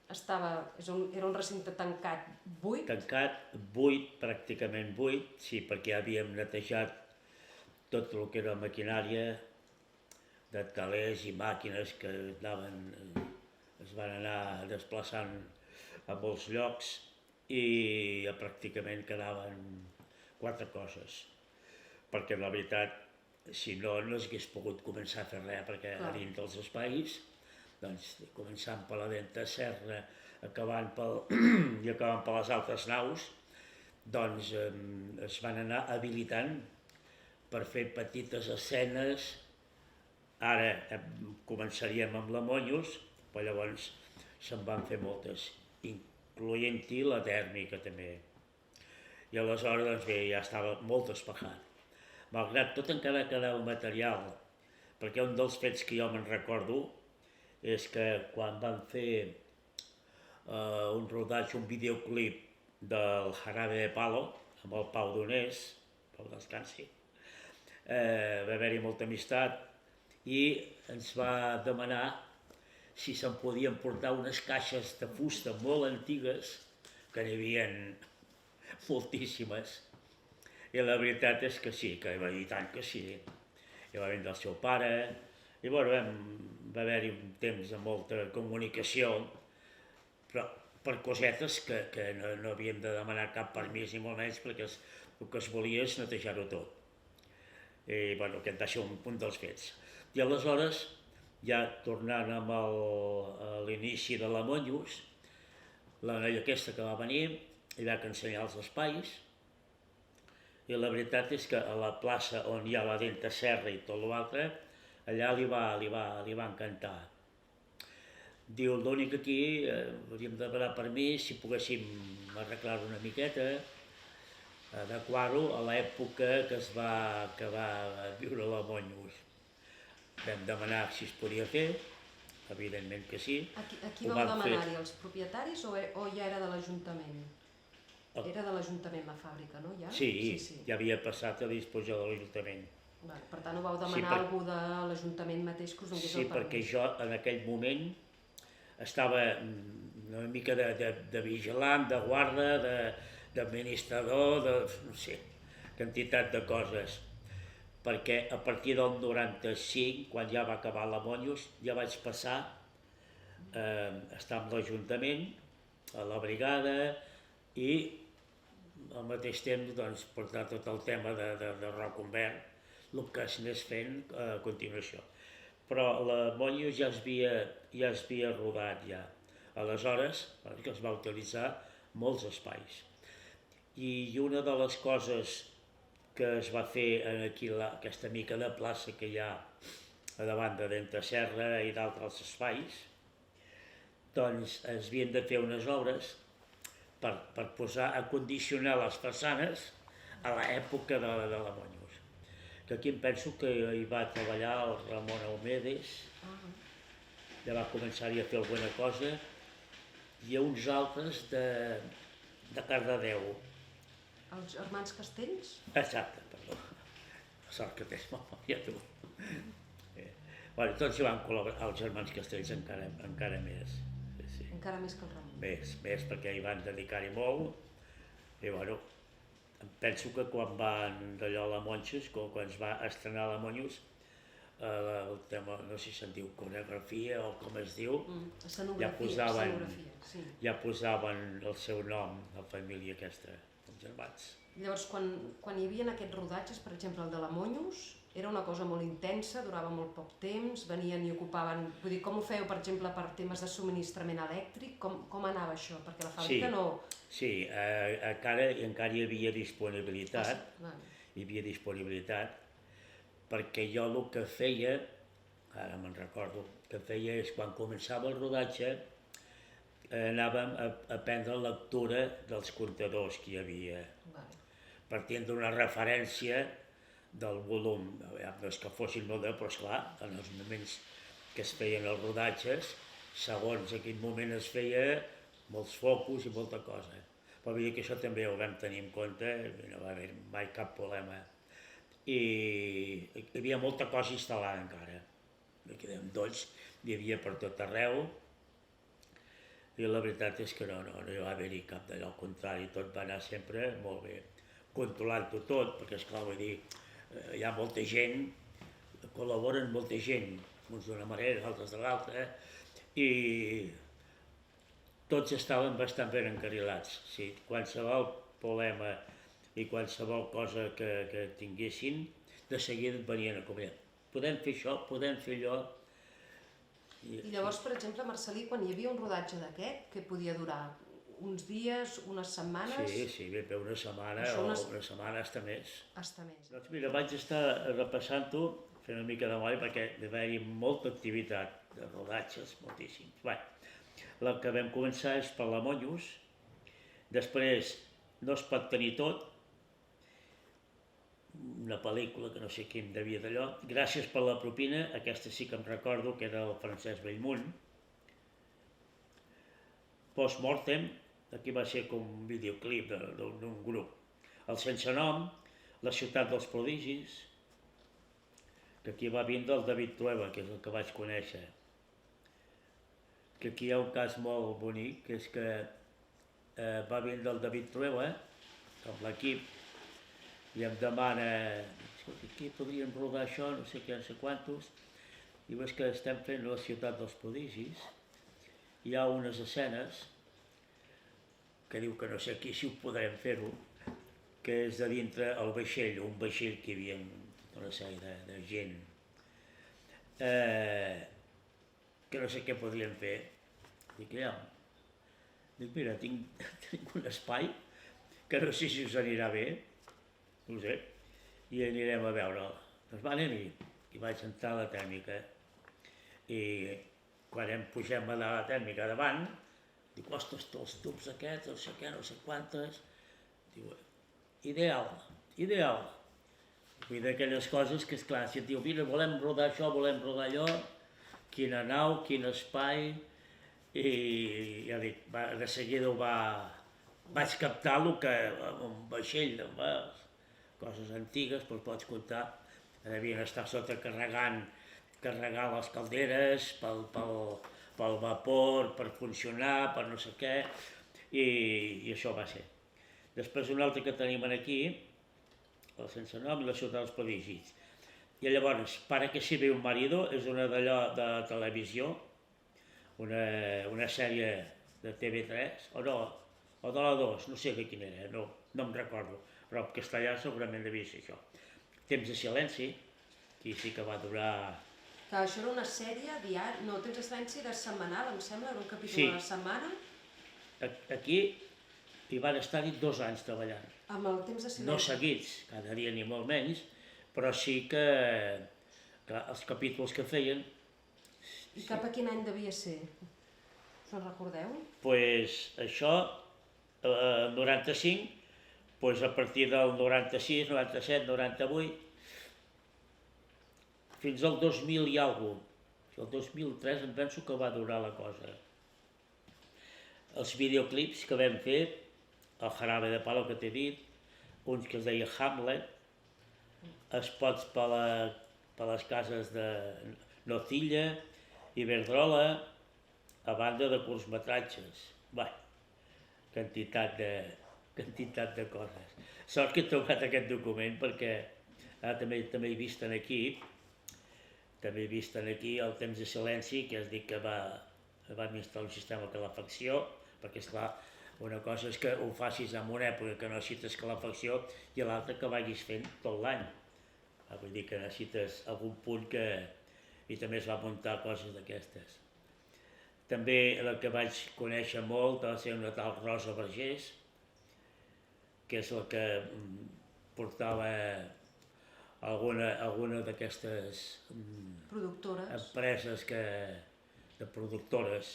[SPEAKER 3] era un recinte tancat, buit?
[SPEAKER 1] Tancat, buit, pràcticament buit, sí, perquè ja havíem netejat tot el que era maquinària de talers i màquines que es van anar desplaçant a molts llocs i pràcticament quedaven 4 coses, perquè la veritat, si no, no s'hagués pogut començar a fer res, perquè a dins dels espais, doncs, començant per la Denta Serra, acabant per les altres naus, doncs es van anar habilitant per fer petites escenes. Ara començaríem amb la Monyos, però llavors se'n van fer moltes, incloent-hi la tèrmica també. I aleshores doncs bé, ja estava molt despejat. Malgrat tot encara quedava material, perquè un dels fets que jo me'n recordo és que quan van fer un rodatge, un videoclip del Jarabe de Palo, amb el Pau Donés, Pau descansi, va haver-hi molta amistat i ens va demanar si se'n podien portar unes caixes de fusta molt antigues, que n'hi havia moltíssimes, i la veritat és que sí, que va dir tant que sí. I va vindre el seu pare, i bueno, va haver-hi un temps de molta comunicació, però per cosetes que no havíem de demanar cap permís ni molt menys, perquè el que es volia és netejar-ho tot. I bueno, aquest va ser un dels fets. I aleshores, ja tornant amb l'inici de la Monyos, la noia aquesta que va venir i va ensenyar els espais, i la veritat és que a la plaça on hi ha la Denta Serra i tot l'altre, allà li va encantar. Diu, l'únic que aquí hauríem de demanar permís si poguéssim arreglar-ho una miqueta, adequar-ho a l'època que va viure la Monyos. Vam demanar si es podia fer, evidentment que sí.
[SPEAKER 3] A qui vau demanar-hi, als propietaris o ja era de l'Ajuntament? Era de l'Ajuntament la fàbrica, no?
[SPEAKER 1] Sí, ja havia passat a disposició de l'Ajuntament.
[SPEAKER 3] Per tant, ho vau demanar a algú de l'Ajuntament mateix que us donés el permís?
[SPEAKER 1] Sí, perquè jo en aquell moment estava una mica de vigilant, de guarda, d'administrador, no sé, quantitat de coses. Perquè a partir del 95, quan ja va acabar la Monyos, ja vaig passar a estar amb l'Ajuntament, a la brigada, i al mateix temps doncs, portar tot el tema de Roconvert, el que s'anés fent a continuació. Però la Monyos ja es havia rodat ja. Aleshores, que es va utilitzar molts espais. I una de les coses que es va fer aquí, aquesta mica de plaça que hi ha a davant de Denta Serra i d'altres espais, doncs es havien de fer unes obres per posar a condicionar les façanes a l'època de la Monyos. Que aquí em penso que hi va treballar el Ramon Aumedes, ja va començar-hi a fer alguna cosa, i uns altres de Cardedeu.
[SPEAKER 3] Els germans Castells?
[SPEAKER 1] Exacte, perdó. La sort que tens memòria, tu. Bueno, tots hi van col·laborar, els germans Castells encara més. Sí.
[SPEAKER 3] Encara més que el Ramon.
[SPEAKER 1] Més, perquè hi van dedicar-hi molt. I bueno, em penso que quan van d'allò a la Monxes, quan es va estrenar la Monyos, el tema, no sé si se'n diu coreografia o com es diu, ja posaven el seu nom, la família aquesta, els germans.
[SPEAKER 3] Llavors, quan hi havia aquests rodatges, per exemple el de la Monyos, era una cosa molt intensa, durava molt poc temps, venien i ocupaven... Vull dir, com ho fèieu, per exemple, per temes de subministrament elèctric? Com anava això? Perquè la fàbrica no...
[SPEAKER 1] Sí, encara hi havia disponibilitat, perquè jo el que feia, ara me'n recordo, que feia és quan començava el rodatge anàvem a prendre lectura dels comptadors que hi havia, partint d'una referència del volum, no és que fossin molt bé, però esclar, en els moments que es feien els rodatges, segons a quin moment es feia, molts focus i molta cosa. Però vull dir que això també ho vam tenir en compte, no va haver mai cap problema. I hi havia molta cosa instal·lada encara, dolls, hi havia per tot arreu, i la veritat és que no hi va haver-hi cap d'allò, al contrari, tot va anar sempre molt bé, controlant-ho tot, perquè esclar, vull dir, hi ha molta gent, col·laboren molta gent, uns d'una manera, altres de l'altra, i tots estaven bastant ben encarrilats. Sí, qualsevol problema i qualsevol cosa que tinguessin, de seguida et venien a comer. Podem fer això, podem fer allò.
[SPEAKER 3] I llavors, per exemple, Marcel·lí, quan hi havia un rodatge d'aquest, què podia durar? Uns dies, unes setmanes?
[SPEAKER 1] Sí, ben bé una setmana o una setmana, hasta més. Doncs mira, vaig estar repassant-ho, fent una mica de memòria, perquè va haver-hi molta activitat de rodatges, moltíssims. Bé, el que vam començar és per la Monyos, després No es pot tenir tot, una pel·lícula que no sé qui em devia d'allò, Gràcies per la propina, aquesta sí que em recordo, que era el Francesc Bellmunt, Post-Mortem, aquí va ser com un videoclip d'un grup. El Sense Nom, La ciutat dels prodigis, que aquí va vindre el David Trueba, que és el que vaig conèixer. Que aquí hi ha un cas molt bonic, que és que va vindre el David Trueba, amb l'equip, i em demana, escolta, aquí podríem rodar això, no sé què, no sé quantos. Diu, és que estem fent La ciutat dels prodigis, hi ha unes escenes que diu que no sé aquí si ho podrem fer-ho, que és de dintre el vaixell, un vaixell que hi havia una sèrie de gent, que no sé què podríem fer. Dic, mira, tinc un espai que no sé si us anirà bé, no ho sé, i anirem a veure'l. Doncs va, anem-hi. I vaig entrar a la tèrmica, i quan pugem a la tèrmica davant, dic, ostres, els tubs aquests, no sé què, no sé quantes, diu, ideal. Vull dir, d'aquelles coses que, esclar, si et diu, mira, volem rodar això, volem rodar allò, quina nau, quin espai, i ja dic, de seguida vaig captar el que un vaixell, coses antigues, però pots comptar, devien estar sota carregant les calderes pel vapor, per funcionar, per no sé què, i això va ser. Després un altre que tenim aquí, el Sense Nom i La ciutat dels prodigis. I llavors, Para que sirve un marido, és una d'allò de televisió, una sèrie de TV3, o de la 2, no sé de quina era, no em recordo, però en castellà segurament devia ser això. Temps de silenci, aquí sí que va durar...
[SPEAKER 3] Clar, això era una sèrie diària, no, Temps de silenci era setmanal, em sembla, era un capítol a la setmana.
[SPEAKER 1] Aquí hi van estar-hi 2 anys treballant.
[SPEAKER 3] Amb el Temps de silenci?
[SPEAKER 1] No seguits, cada dia ni molt menys, però sí que els capítols que feien...
[SPEAKER 3] I cap a quin any devia ser? Us en recordeu?
[SPEAKER 1] Doncs això el 95, doncs a partir del 96, 97, 98, fins al 2000 i alguna cosa. El 2003 em penso que va durar la cosa. Els videoclips que vam fer, el Jarabe de Palo que t'he dit, uns que es deia Hamlet, spots per les cases de Nocilla, Iberdrola, a banda de curtmetratges. Bé, quantitat de coses. Sort que he trobat aquest document perquè també he vist aquí el temps de silenci, que has dit que va instal·lar un sistema de calefacció, perquè esclar, una cosa és que ho facis en una època que no necessites calefacció i l'altra que vagis fent tot l'any. Vull dir que necessites algun punt que... I també es va muntar coses d'aquestes. També la que vaig conèixer molt va ser una tal Rosa Vergés, que és la que portava alguna d'aquestes empreses de productores.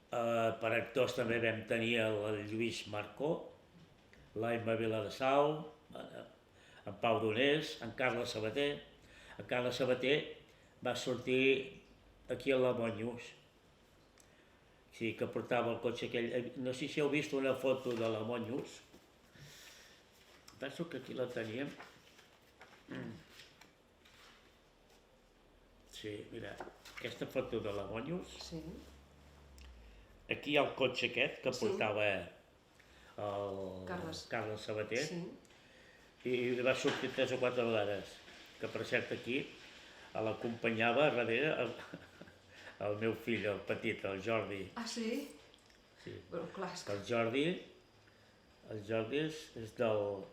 [SPEAKER 1] Per actors també vam tenir el Lluís Marcó, l'Aima Viladesau, en Pau Donés, en Carles Sabater. En Carles Sabater va sortir aquí a la Monyos, sí, que portava el cotxe aquell. No sé si heu vist una foto de la Monyos. Penso que aquí la teníem. Sí, mira, aquesta foto de la Monyos.
[SPEAKER 3] Sí.
[SPEAKER 1] Aquí hi ha el cotxe aquest que portava el Carles Sabater.
[SPEAKER 3] Sí.
[SPEAKER 1] I va sortir 3 o 4 vegades. Que per cert aquí l'acompanyava darrere el meu fill, el petit, el Jordi.
[SPEAKER 3] Ah, sí?
[SPEAKER 1] Sí.
[SPEAKER 3] Però clar, és que...
[SPEAKER 1] El Jordi és del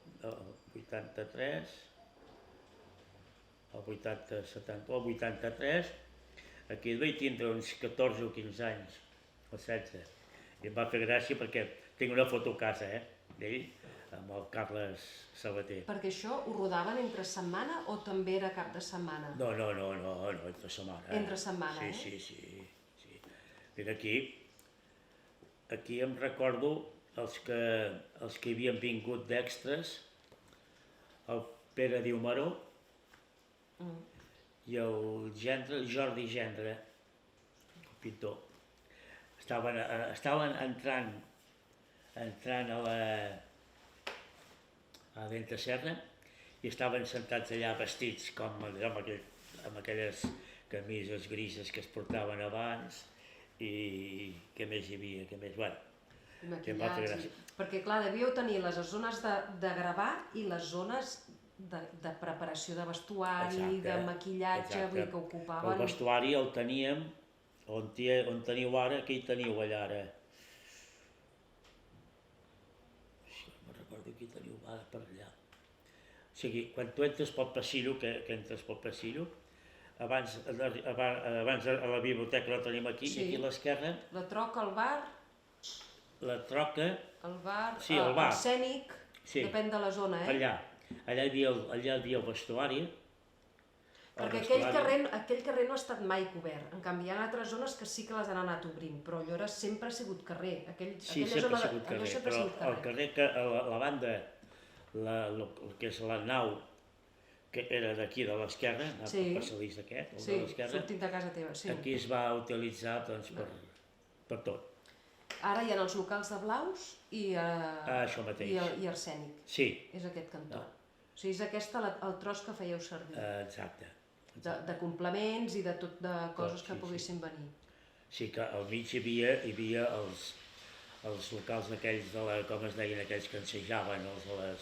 [SPEAKER 1] 83, el 83, aquí vaig tindre uns 14 o 15 anys, o 16, i em va fer gràcia perquè tinc una foto a casa, d'ell, amb el Carles Sabater.
[SPEAKER 3] Perquè això ho rodaven entre setmana o també era cap de setmana?
[SPEAKER 1] No, entre setmana.
[SPEAKER 3] Entre setmana,
[SPEAKER 1] Sí. Mira aquí em recordo els que hi havien vingut d'extres, el Pere Diumaró i el Jordi Gendre, el pintor. Estaven entrant a Venta Serra i estaven sentats allà vestits com amb aquelles camises grises que es portaven abans i què més hi havia, bueno,
[SPEAKER 3] maquillatge, perquè clar, devíeu tenir les zones de gravar i les zones de preparació de vestuari, de maquillatge, vull dir que ocupaven...
[SPEAKER 1] El vestuari el teníem on teniu ara, que hi teniu allà ara. No recordo qui teniu ara per allà. O sigui, quan tu entres pel passillo, que entres pel passillo, abans a la biblioteca la tenim aquí, i aquí a l'esquerra...
[SPEAKER 3] La troca, el bar...
[SPEAKER 1] La troca...
[SPEAKER 3] El bar,
[SPEAKER 1] el
[SPEAKER 3] escènic, depèn de la zona,
[SPEAKER 1] Allà hi havia el vestuari.
[SPEAKER 3] Perquè aquell carrer no ha estat mai cobert, en canvi hi ha altres zones que sí que les han anat obrint, però allò sempre ha sigut carrer.
[SPEAKER 1] Sí, sempre ha sigut carrer, però el carrer que la banda, el que és la nau, que era d'aquí de l'esquerra, el passadís aquest, el de l'esquerra,
[SPEAKER 3] sortint de casa teva, sí.
[SPEAKER 1] Aquí es va utilitzar per tot.
[SPEAKER 3] Ara hi ha els locals de Blaus i Arsènic.
[SPEAKER 1] Sí.
[SPEAKER 3] És aquest cantó. O sigui, és aquest el tros que fèieu servir.
[SPEAKER 1] Exacte.
[SPEAKER 3] De complements i de tot de coses que poguessin venir.
[SPEAKER 1] Sí, que al mig hi havia els locals aquells, com es deien aquells que ensejaven, els de les...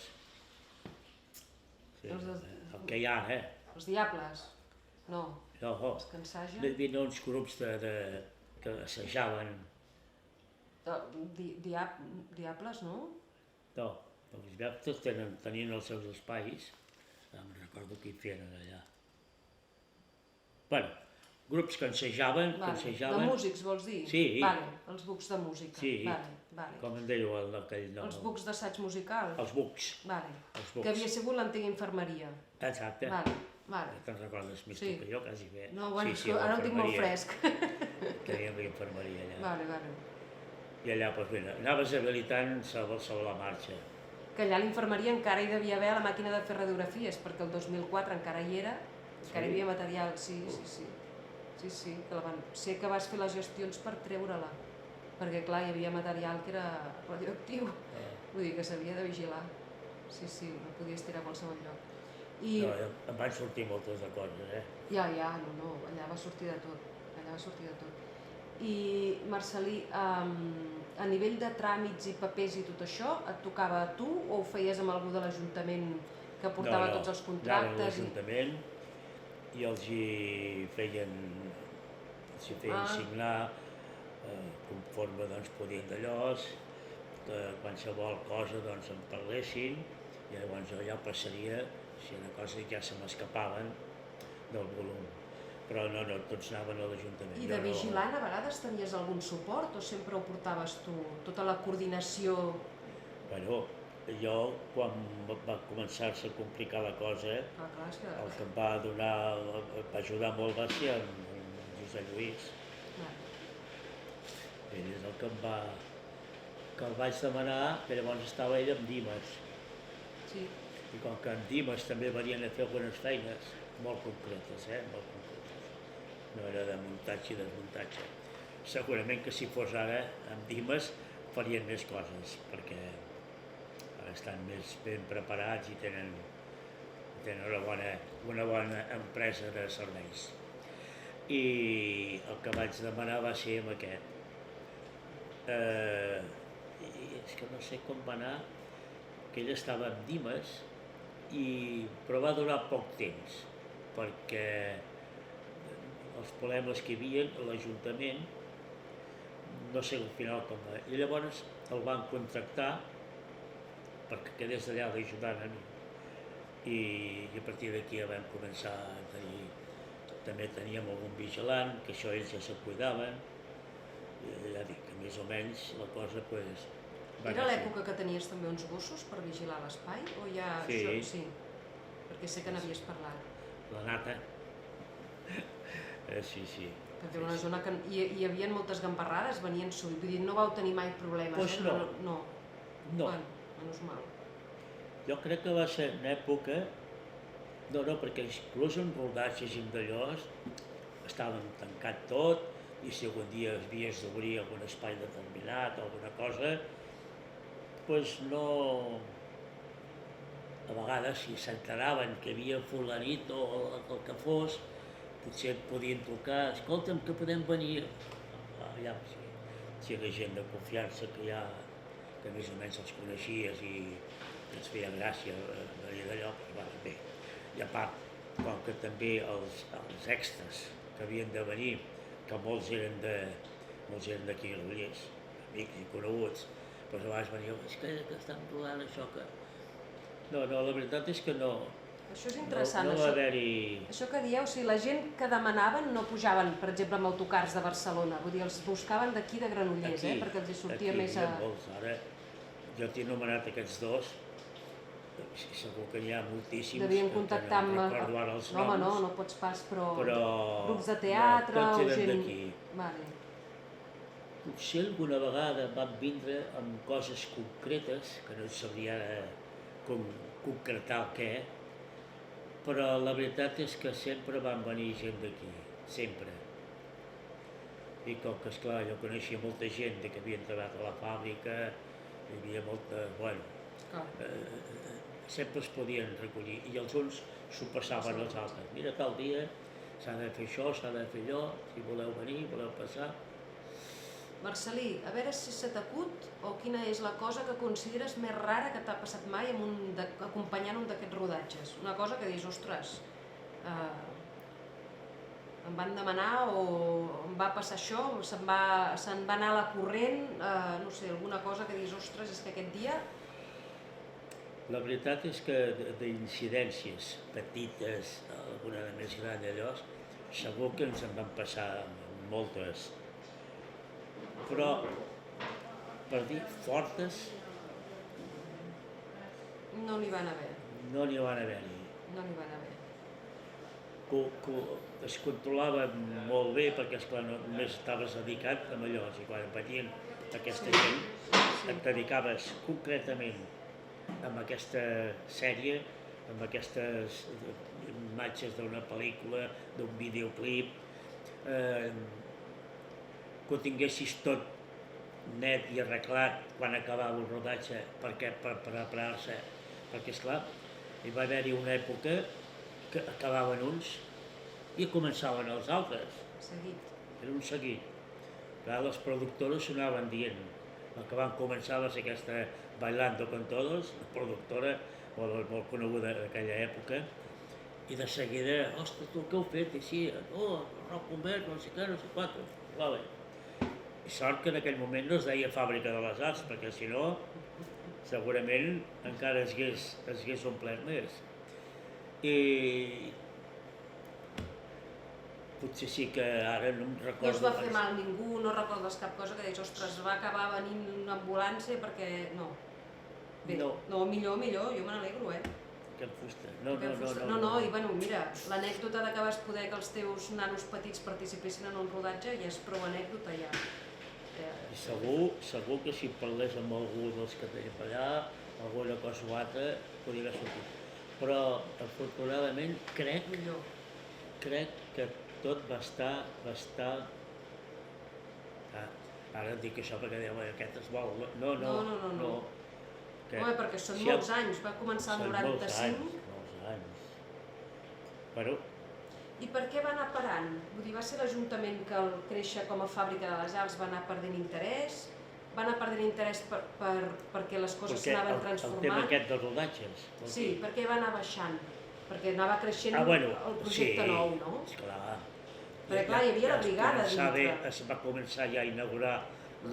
[SPEAKER 1] El que hi ha ara,
[SPEAKER 3] Els Diables? No. Els que ensagen?
[SPEAKER 1] Hi havia uns grups que assajaven.
[SPEAKER 3] Diables, no?
[SPEAKER 1] No, els Diables tenien els seus espais, no me'n recordo qui feien allà. Bueno, grups que ensajaven...
[SPEAKER 3] De músics, vols dir?
[SPEAKER 1] Sí.
[SPEAKER 3] Els bucs de música.
[SPEAKER 1] Sí, com en deieu aquell nom?
[SPEAKER 3] Els bucs d'assaig musical?
[SPEAKER 1] Els bucs.
[SPEAKER 3] Que havia sigut l'antiga infermeria.
[SPEAKER 1] Exacte. Te'n recordes més tu que jo, quasi bé.
[SPEAKER 3] No, bueno, ara ho tinc molt fresc.
[SPEAKER 1] Teníem la infermeria allà. I allà, doncs mira, anaves habilitant sobre la marxa.
[SPEAKER 3] Que allà a l'infermeria encara hi devia haver la màquina de fer radiografies, perquè el 2004 encara hi era, encara hi havia material, sí, sé que vas fer les gestions per treure-la, perquè clar, hi havia material que era radioactiu, vull dir que s'havia de vigilar, sí, no podies tirar a qualsevol lloc.
[SPEAKER 1] No, em van sortir moltes de coses,
[SPEAKER 3] Ja, no, allà va sortir de tot, I Marcel·lí, a nivell de tràmits i papers i tot això, et tocava a tu o ho feies amb algú de l'Ajuntament que portava tots els contractes?
[SPEAKER 1] No, anava a l'Ajuntament i els hi feien signar conforme podien d'allòs, que qualsevol cosa em parlessin i llavors jo ja passaria si una cosa ja se m'escapaven del volum. Però no, tots anaven a l'Ajuntament.
[SPEAKER 3] I de vigilant a vegades tenies algun suport o sempre ho portaves tu, tota la coordinació?
[SPEAKER 1] Bueno, jo quan va començar-se a complicar la cosa, el que em va ajudar molt va ser en Josep Lluís. Ell és el que el vaig demanar, que llavors estava ell amb Dimes.
[SPEAKER 3] Sí.
[SPEAKER 1] I com que en Dimes també venien a fer algunes feines molt concretes, molt concretes. No era de muntatge i desmuntatge. Segurament que si fos ara amb Dimes farien més coses, perquè estan més ben preparats i tenen una bona empresa de serveis. I el que vaig demanar va ser amb aquest. I és que no sé com va anar, que ell estava amb Dimes, però va durar poc temps, perquè els problemes que hi havia a l'Ajuntament, no sé al final com va, i llavors el van contractar perquè quedés allà ajudant a mi. I a partir d'aquí ja vam començar a tenir, també teníem algun vigilant, que això ells ja se cuidaven, i ja dic que més o menys la cosa va
[SPEAKER 3] Era l'època que tenies també uns gossos per vigilar l'espai? O ja això sí? Perquè sé que n'havies parlat.
[SPEAKER 1] La nata. Sí.
[SPEAKER 3] Perquè era una zona que hi havia moltes gambarrades, venien sovint, vull dir, no vau tenir mai problemes?
[SPEAKER 1] Doncs no.
[SPEAKER 3] Bueno, menys mal.
[SPEAKER 1] Jo crec que va ser una època, perquè inclús en rodatges i d'allò estaven tancat tot, i si algun dia havies d'obrir algun espai determinat o alguna cosa, doncs no... A vegades, si s'enteraven que hi havia fulanit o el que fos, potser et podien trucar, escolta'm, que podem venir? Allà, si hi havia gent de confiança que més o menys els coneixies i ens feia gràcia venir d'allò, doncs bé. I a part, com que també els extras que havien de venir, que molts eren d'aquí a Granollers, amics i coneguts, doncs a vegades venia, és que estan rodant això que... No, la veritat és que no.
[SPEAKER 3] Això és interessant,
[SPEAKER 1] no va haver-hi...
[SPEAKER 3] Això que dieu, si la gent que demanaven no pujaven, per exemple, amb autocars de Barcelona, vull dir, els buscaven d'aquí de Granollers, perquè els hi sortia més a...
[SPEAKER 1] Aquí hi ha molts, ara jo t'he enumerat aquests dos, segur que n'hi ha moltíssims.
[SPEAKER 3] Devien contactar amb...
[SPEAKER 1] No recordo ara els noms.
[SPEAKER 3] No, no pots pas, però... Grups de teatre o gent...
[SPEAKER 1] Tots eren d'aquí.
[SPEAKER 3] Vale.
[SPEAKER 1] Potser alguna vegada van vindre amb coses concretes, que no sabria concretar el què, però la veritat és que sempre van venir gent d'aquí, sempre. I com que, esclar, jo coneixia molta gent que havien treballat a la fàbrica, hi havia molta... sempre es podien recollir, i els uns s'ho passaven als altres. Mira, tal dia s'ha de fer això, s'ha de fer allò, si voleu venir, voleu passar...
[SPEAKER 3] Marcel·lí, a veure si se t'acut o quina és la cosa que consideres més rara que t'ha passat mai acompanyant un d'aquests rodatges. Una cosa que dius, ostres, em van demanar o em va passar això, se'n va anar a la corrent, no sé, alguna cosa que dius, ostres, és que aquest dia...
[SPEAKER 1] La veritat és que d'incidències petites, alguna de més gran d'allò, segur que ens en van passar moltes. Però, per dir, fortes...
[SPEAKER 3] No n'hi van haver.
[SPEAKER 1] No n'hi van haver-hi.
[SPEAKER 3] No n'hi van haver.
[SPEAKER 1] Es controlava molt bé perquè, esclar, només estaves dedicat a allò. I quan venien aquesta gent, et dedicaves concretament amb aquesta sèrie, amb aquestes imatges d'una pel·lícula, d'un videoclip, que ho tinguessis tot net i arreglat quan acabava el rodatge per preparar-se, perquè esclar, hi va haver-hi una època que acabaven uns i començaven els altres.
[SPEAKER 3] Seguit.
[SPEAKER 1] Era un seguit. Clar, les productores sonaven dient, el que van començar va ser aquesta Bailando con Todos, la productora molt coneguda d'aquella època, i de seguida, ostres, tu què heu fet? I així, rock convert, no sé què, no sé quatre. Vale. I sort que en aquell moment no es deia Fàbrica de les Arts, perquè si no, segurament encara es hagués omplert més. I potser sí que ara no em recordo...
[SPEAKER 3] No es va fer mal ningú, no recordes cap cosa que deies, ostres, va acabar venint una ambulància perquè... No. Bé, no, millor, jo me n'alegro,
[SPEAKER 1] Que fusta.
[SPEAKER 3] No, i bueno, mira, l'anècdota de que vas poder que els teus nanos petits participessin en un rodatge ja és prou anècdota ja.
[SPEAKER 1] I segur que si parlés amb algú dels que tenim allà, alguna cosa o altra podria sortir. Però, afortunadament, crec que tot va estar... Ara dic això perquè diu, aquest es vol... No.
[SPEAKER 3] Home, perquè són molts anys, va començar el 95.
[SPEAKER 1] Molts anys. Bueno...
[SPEAKER 3] I per què va anar parant? Vull dir, va ser l'Ajuntament que al créixer com a fàbrica de les arts va anar perdent interès? Va anar perdent interès perquè les coses s'anaven transformant?
[SPEAKER 1] El tema aquest dels rodatges.
[SPEAKER 3] Sí, perquè va anar baixant, perquè anava creixent el projecte nou, no?
[SPEAKER 1] Esclar.
[SPEAKER 3] Perquè clar, hi havia la brigada dintre.
[SPEAKER 1] Es va començar ja a inaugurar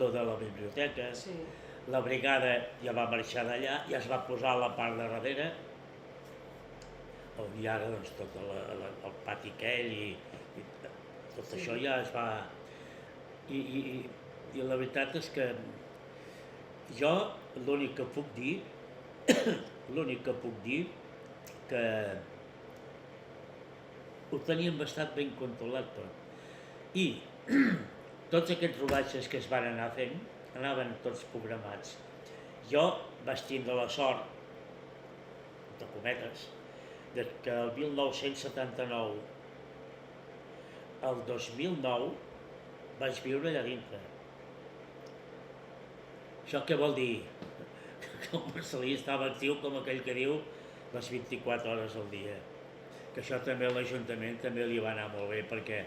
[SPEAKER 1] lo de la biblioteca.
[SPEAKER 3] Sí.
[SPEAKER 1] La brigada ja va marxar d'allà i es va posar a la part de darrere, i ara doncs tot el pati aquell i tot això ja es va... I la veritat és que jo l'únic que puc dir que ho teníem bastant ben controlat tot. I tots aquests rodatges que es van anar fent anaven tots programats. Jo vaig tindre la sort, entre cometes, que el 1979 al 2009 vaig viure allà dintre. Això què vol dir? Que el Marcel·lí estava actiu, com aquell que diu, les 24 hores al dia. Que això també a l'Ajuntament també li va anar molt bé, perquè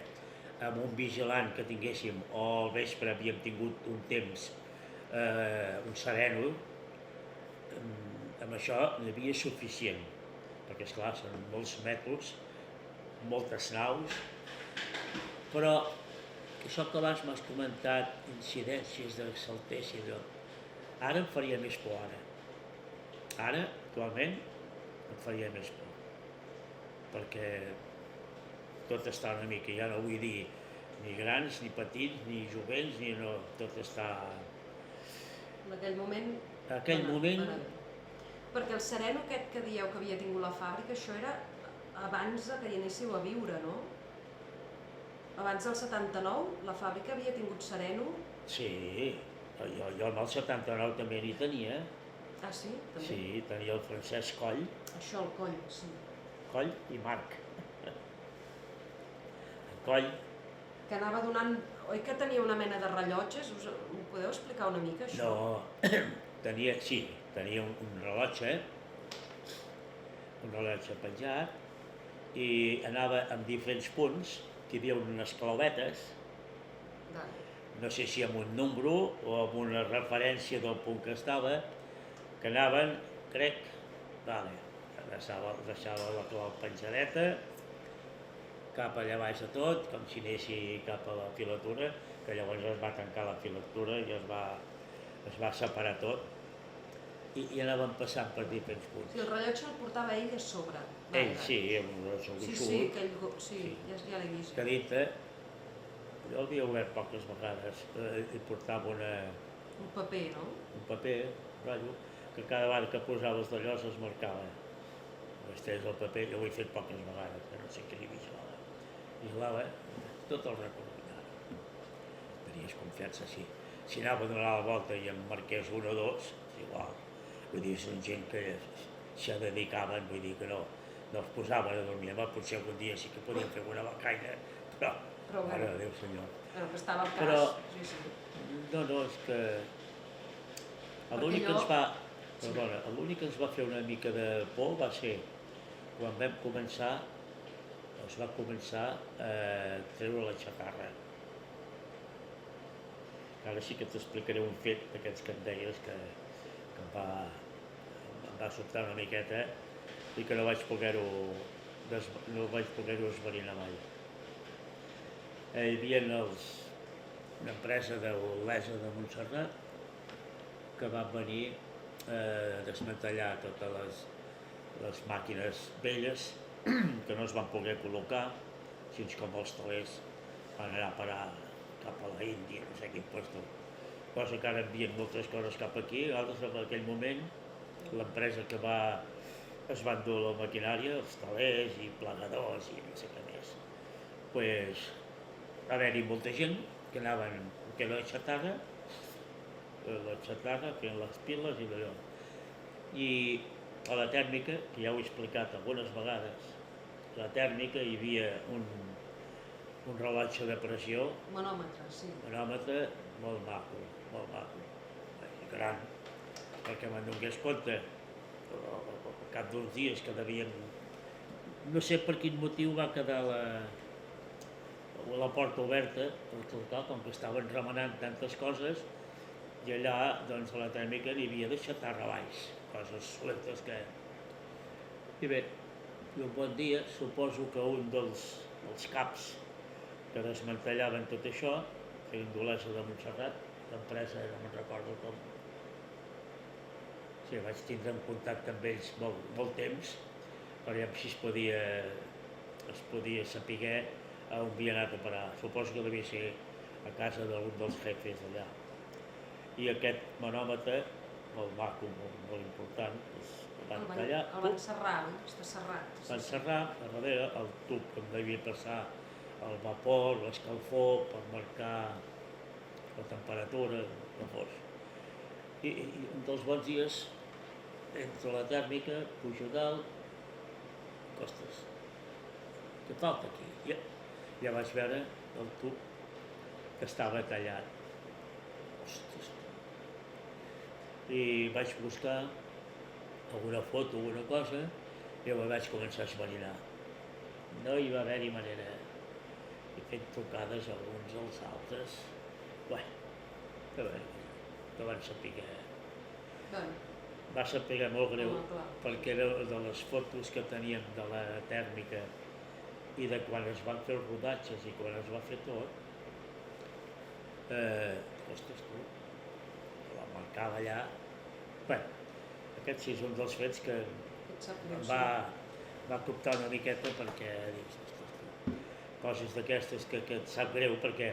[SPEAKER 1] amb un vigilant que tinguéssim, o al vespre havíem tingut un temps, un sereno, amb això n'hi havia suficient, perquè esclar, són molts mètodes, moltes naus, però això que abans m'has comentat, incidències de salters i allò, ara em faria més por ara. Ara, actualment, em faria més por, perquè tot està una mica, ja no vull dir ni grans, ni petits, ni jovents, ni no, tot està...
[SPEAKER 3] En aquell moment...
[SPEAKER 1] En aquell moment...
[SPEAKER 3] Perquè el sereno aquest que dieu que havia tingut la fàbrica, això era abans que hi anéssiu a viure, no? Abans del 79, la fàbrica havia tingut sereno?
[SPEAKER 1] Sí, jo en el 79 també n'hi tenia.
[SPEAKER 3] Ah, sí? També?
[SPEAKER 1] Sí, tenia el Francesc Coll.
[SPEAKER 3] Això, el Coll, sí.
[SPEAKER 1] Coll i Marc. El Coll.
[SPEAKER 3] Que anava donant... Oi que tenia una mena de rellotges? Ho podeu explicar una mica, això?
[SPEAKER 1] No, tenia un rellotge penjat i anava amb diferents punts, que hi havia unes clavetes, no sé si amb un número o amb una referència del punt que estava, que anaven, crec, deixava la clau penjadeta, cap allà baix de tot, com si anessi cap a la filatura, que llavors es va tancar la filatura i es va separar tot, i anaven passant per diferents punts.
[SPEAKER 3] Sí, el rellotge el portava ell a sobre.
[SPEAKER 1] Ell, sí, amb un rellotge.
[SPEAKER 3] Sí, ja l'he vist.
[SPEAKER 1] Que dintre, jo l'havia obert poques vegades, i portava
[SPEAKER 3] un paper, no?
[SPEAKER 1] Un paper, rotllo, que cada vegada que posaves d'allò es marcava. Estès el paper, jo ho he fet poques vegades, no sé què li vigilava, tot el recordat. Tenies confiança, sí. si anava a donar la volta i em marqués un o dos, és igual. Vull dir, són gent que s'hi dedicaven, vull dir que no els posaven a dormir. Potser algun dia sí que podien fer una becaina, però mare de Déu senyor.
[SPEAKER 3] Però que estava al cas.
[SPEAKER 1] Però,
[SPEAKER 3] sí.
[SPEAKER 1] no, és que l'únic que ens va fer una mica de por va ser quan vam començar, es va començar a treure la xatarra. Ara sí que t'explicaré un fet d'aquests que et deies que em va sobtar una miqueta i que no vaig poder-ho esverinar mai. Hi havia una empresa d'Olesa de Montserrat que van venir a desmantellar totes les màquines velles que no es van poder col·locar, fins com els telers van anar a parar cap a la Índia, no sé quin lloc. Cosa que ara envien moltes coses cap aquí, altres en aquell moment l'empresa que es va endur la maquinària, els telers i plegadors i no sé què més. Va haver-hi molta gent que anaven amb aquella xatarra, fent les piles i d'allò. I a la tèrmica, que ja ho he explicat algunes vegades, a la tèrmica hi havia un rellotge de pressió.
[SPEAKER 3] Manòmetre, sí.
[SPEAKER 1] Manòmetre molt maco, gran, perquè me'n donés compte al cap d'uns dies que devien... No sé per quin motiu va quedar la porta oberta, però com que estaven remenant tantes coses, i allà, doncs, a la tèrmica n'hi havia de xatarra baix, coses solentes que... I bé, un bon dia, suposo que un dels caps que desmantellaven tot això, feien d'Olesa de Montserrat, l'empresa, no me'n recordo com. Sí, vaig tindre en contacte amb ells molt temps, per veure si es podia saber on havia anat a parar. Suposo que devia ser a casa d'algun dels jefes d'allà. I aquest manòmetre, molt maco, molt important, el van tallar.
[SPEAKER 3] El van serrar, està serrat.
[SPEAKER 1] Van serrar a darrere el tub que em devia passar el vapor, l'escalfor, per marcar la temperatura, que fos. I un dels bons dies, entro a la tèrmica, pujo dalt, ostres, què falta aquí? Ja vaig veure el tub que estava tallat. Ostres. I vaig buscar alguna foto o alguna cosa i me vaig començar a esverinar. No hi va haver-hi manera. He fet trucades alguns als altres. Que van saber. Va saber molt greu, perquè era de les fotos que teníem de la tèrmica i de quan es van fer els rodatges i quan es va fer tot, ostres, tu, la marcava allà. Aquest sí és un dels fets que em va coptar una miqueta, perquè dius, coses d'aquestes que et sap greu, perquè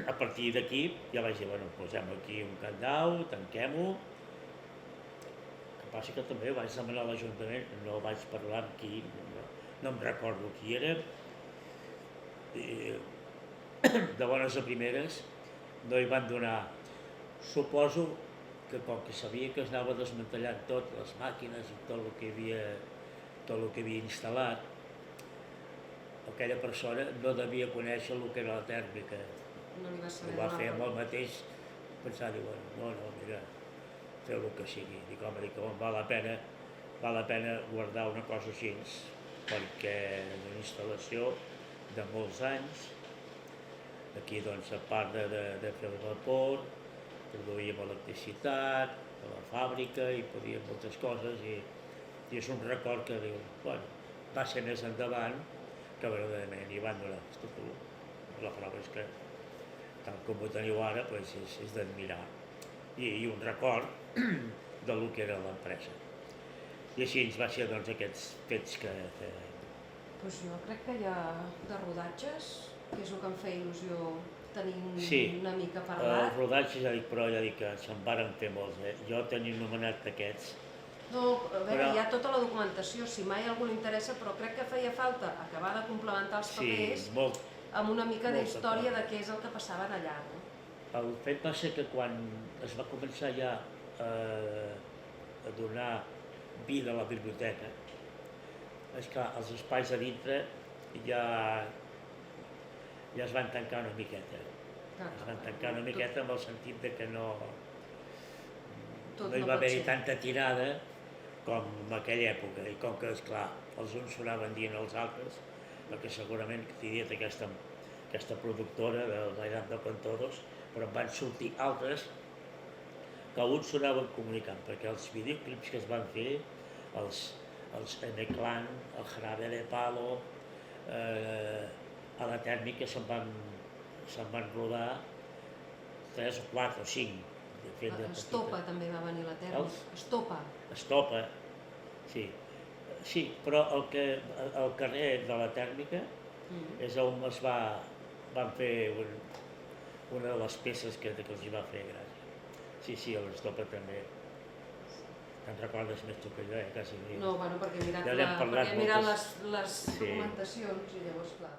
[SPEAKER 1] a partir d'aquí ja vaig dir, posem aquí un candau, tanquem-ho. El que passa que també vaig demanar a l'Ajuntament, no vaig parlar amb qui, no em recordo qui era, de bones a primeres no hi van donar. Suposo que com que sabia que es anava desmantellant tot, les màquines i tot el que havia instal·lat, aquella persona no devia conèixer el que era la tèrmica.
[SPEAKER 3] No li va saber.
[SPEAKER 1] Ho va fer amb el mateix, pensar, diu, no, mira, feu el que sigui. Dic, home, com val la pena guardar una cosa així, perquè és una instal·lació de molts anys. Aquí, doncs, a part de fer el vapor, produïem electricitat, a la fàbrica, i podíem moltes coses, i és un record que diu, va ser més endavant, que verdaderament hi van donar. La prova és que, tal com ho teniu ara, és d'admirar. I un record del que era l'empresa. I així ens va ser aquests fets que...
[SPEAKER 3] Doncs jo crec que hi ha de rodatges, que és el que em feia il·lusió tenir una mica parlat.
[SPEAKER 1] Els rodatges, però ja dic que se'n varen fer molts. Jo tenia nomenat aquests.
[SPEAKER 3] No, a veure, hi ha tota la documentació, si mai algú li interessa, però crec que feia falta acabar de complementar els papers amb una mica d'història de què és el que passaven allà.
[SPEAKER 1] El fet va ser que quan es va començar ja a donar vida a la biblioteca, és clar, els espais a dintre ja es van tancar una miqueta. Es van tancar una miqueta en el sentit de que no hi va haver-hi tanta tirada com en aquella època, i com que, esclar, els uns sonaven dient als altres, perquè segurament que t'he dit aquesta productora de la Edad de Pantodos, però en van sortir altres que uns sonaven comunicant, perquè els videoclips que es van fer, els M-Clan, el Jarabe de Palo, a la tèrmica se'n van rodar 3 o 4 o 5.
[SPEAKER 3] Estopa també va venir a la tèrmica.
[SPEAKER 1] Estopa, sí. Sí, però el carrer de la tèrmica és on van fer una de les peces que els hi va fer gràcia. Sí, l'Estopa també. Te'n recordes més tu que jo, quasi.
[SPEAKER 3] No, bueno, perquè he mirat les documentacions i llavors, clar.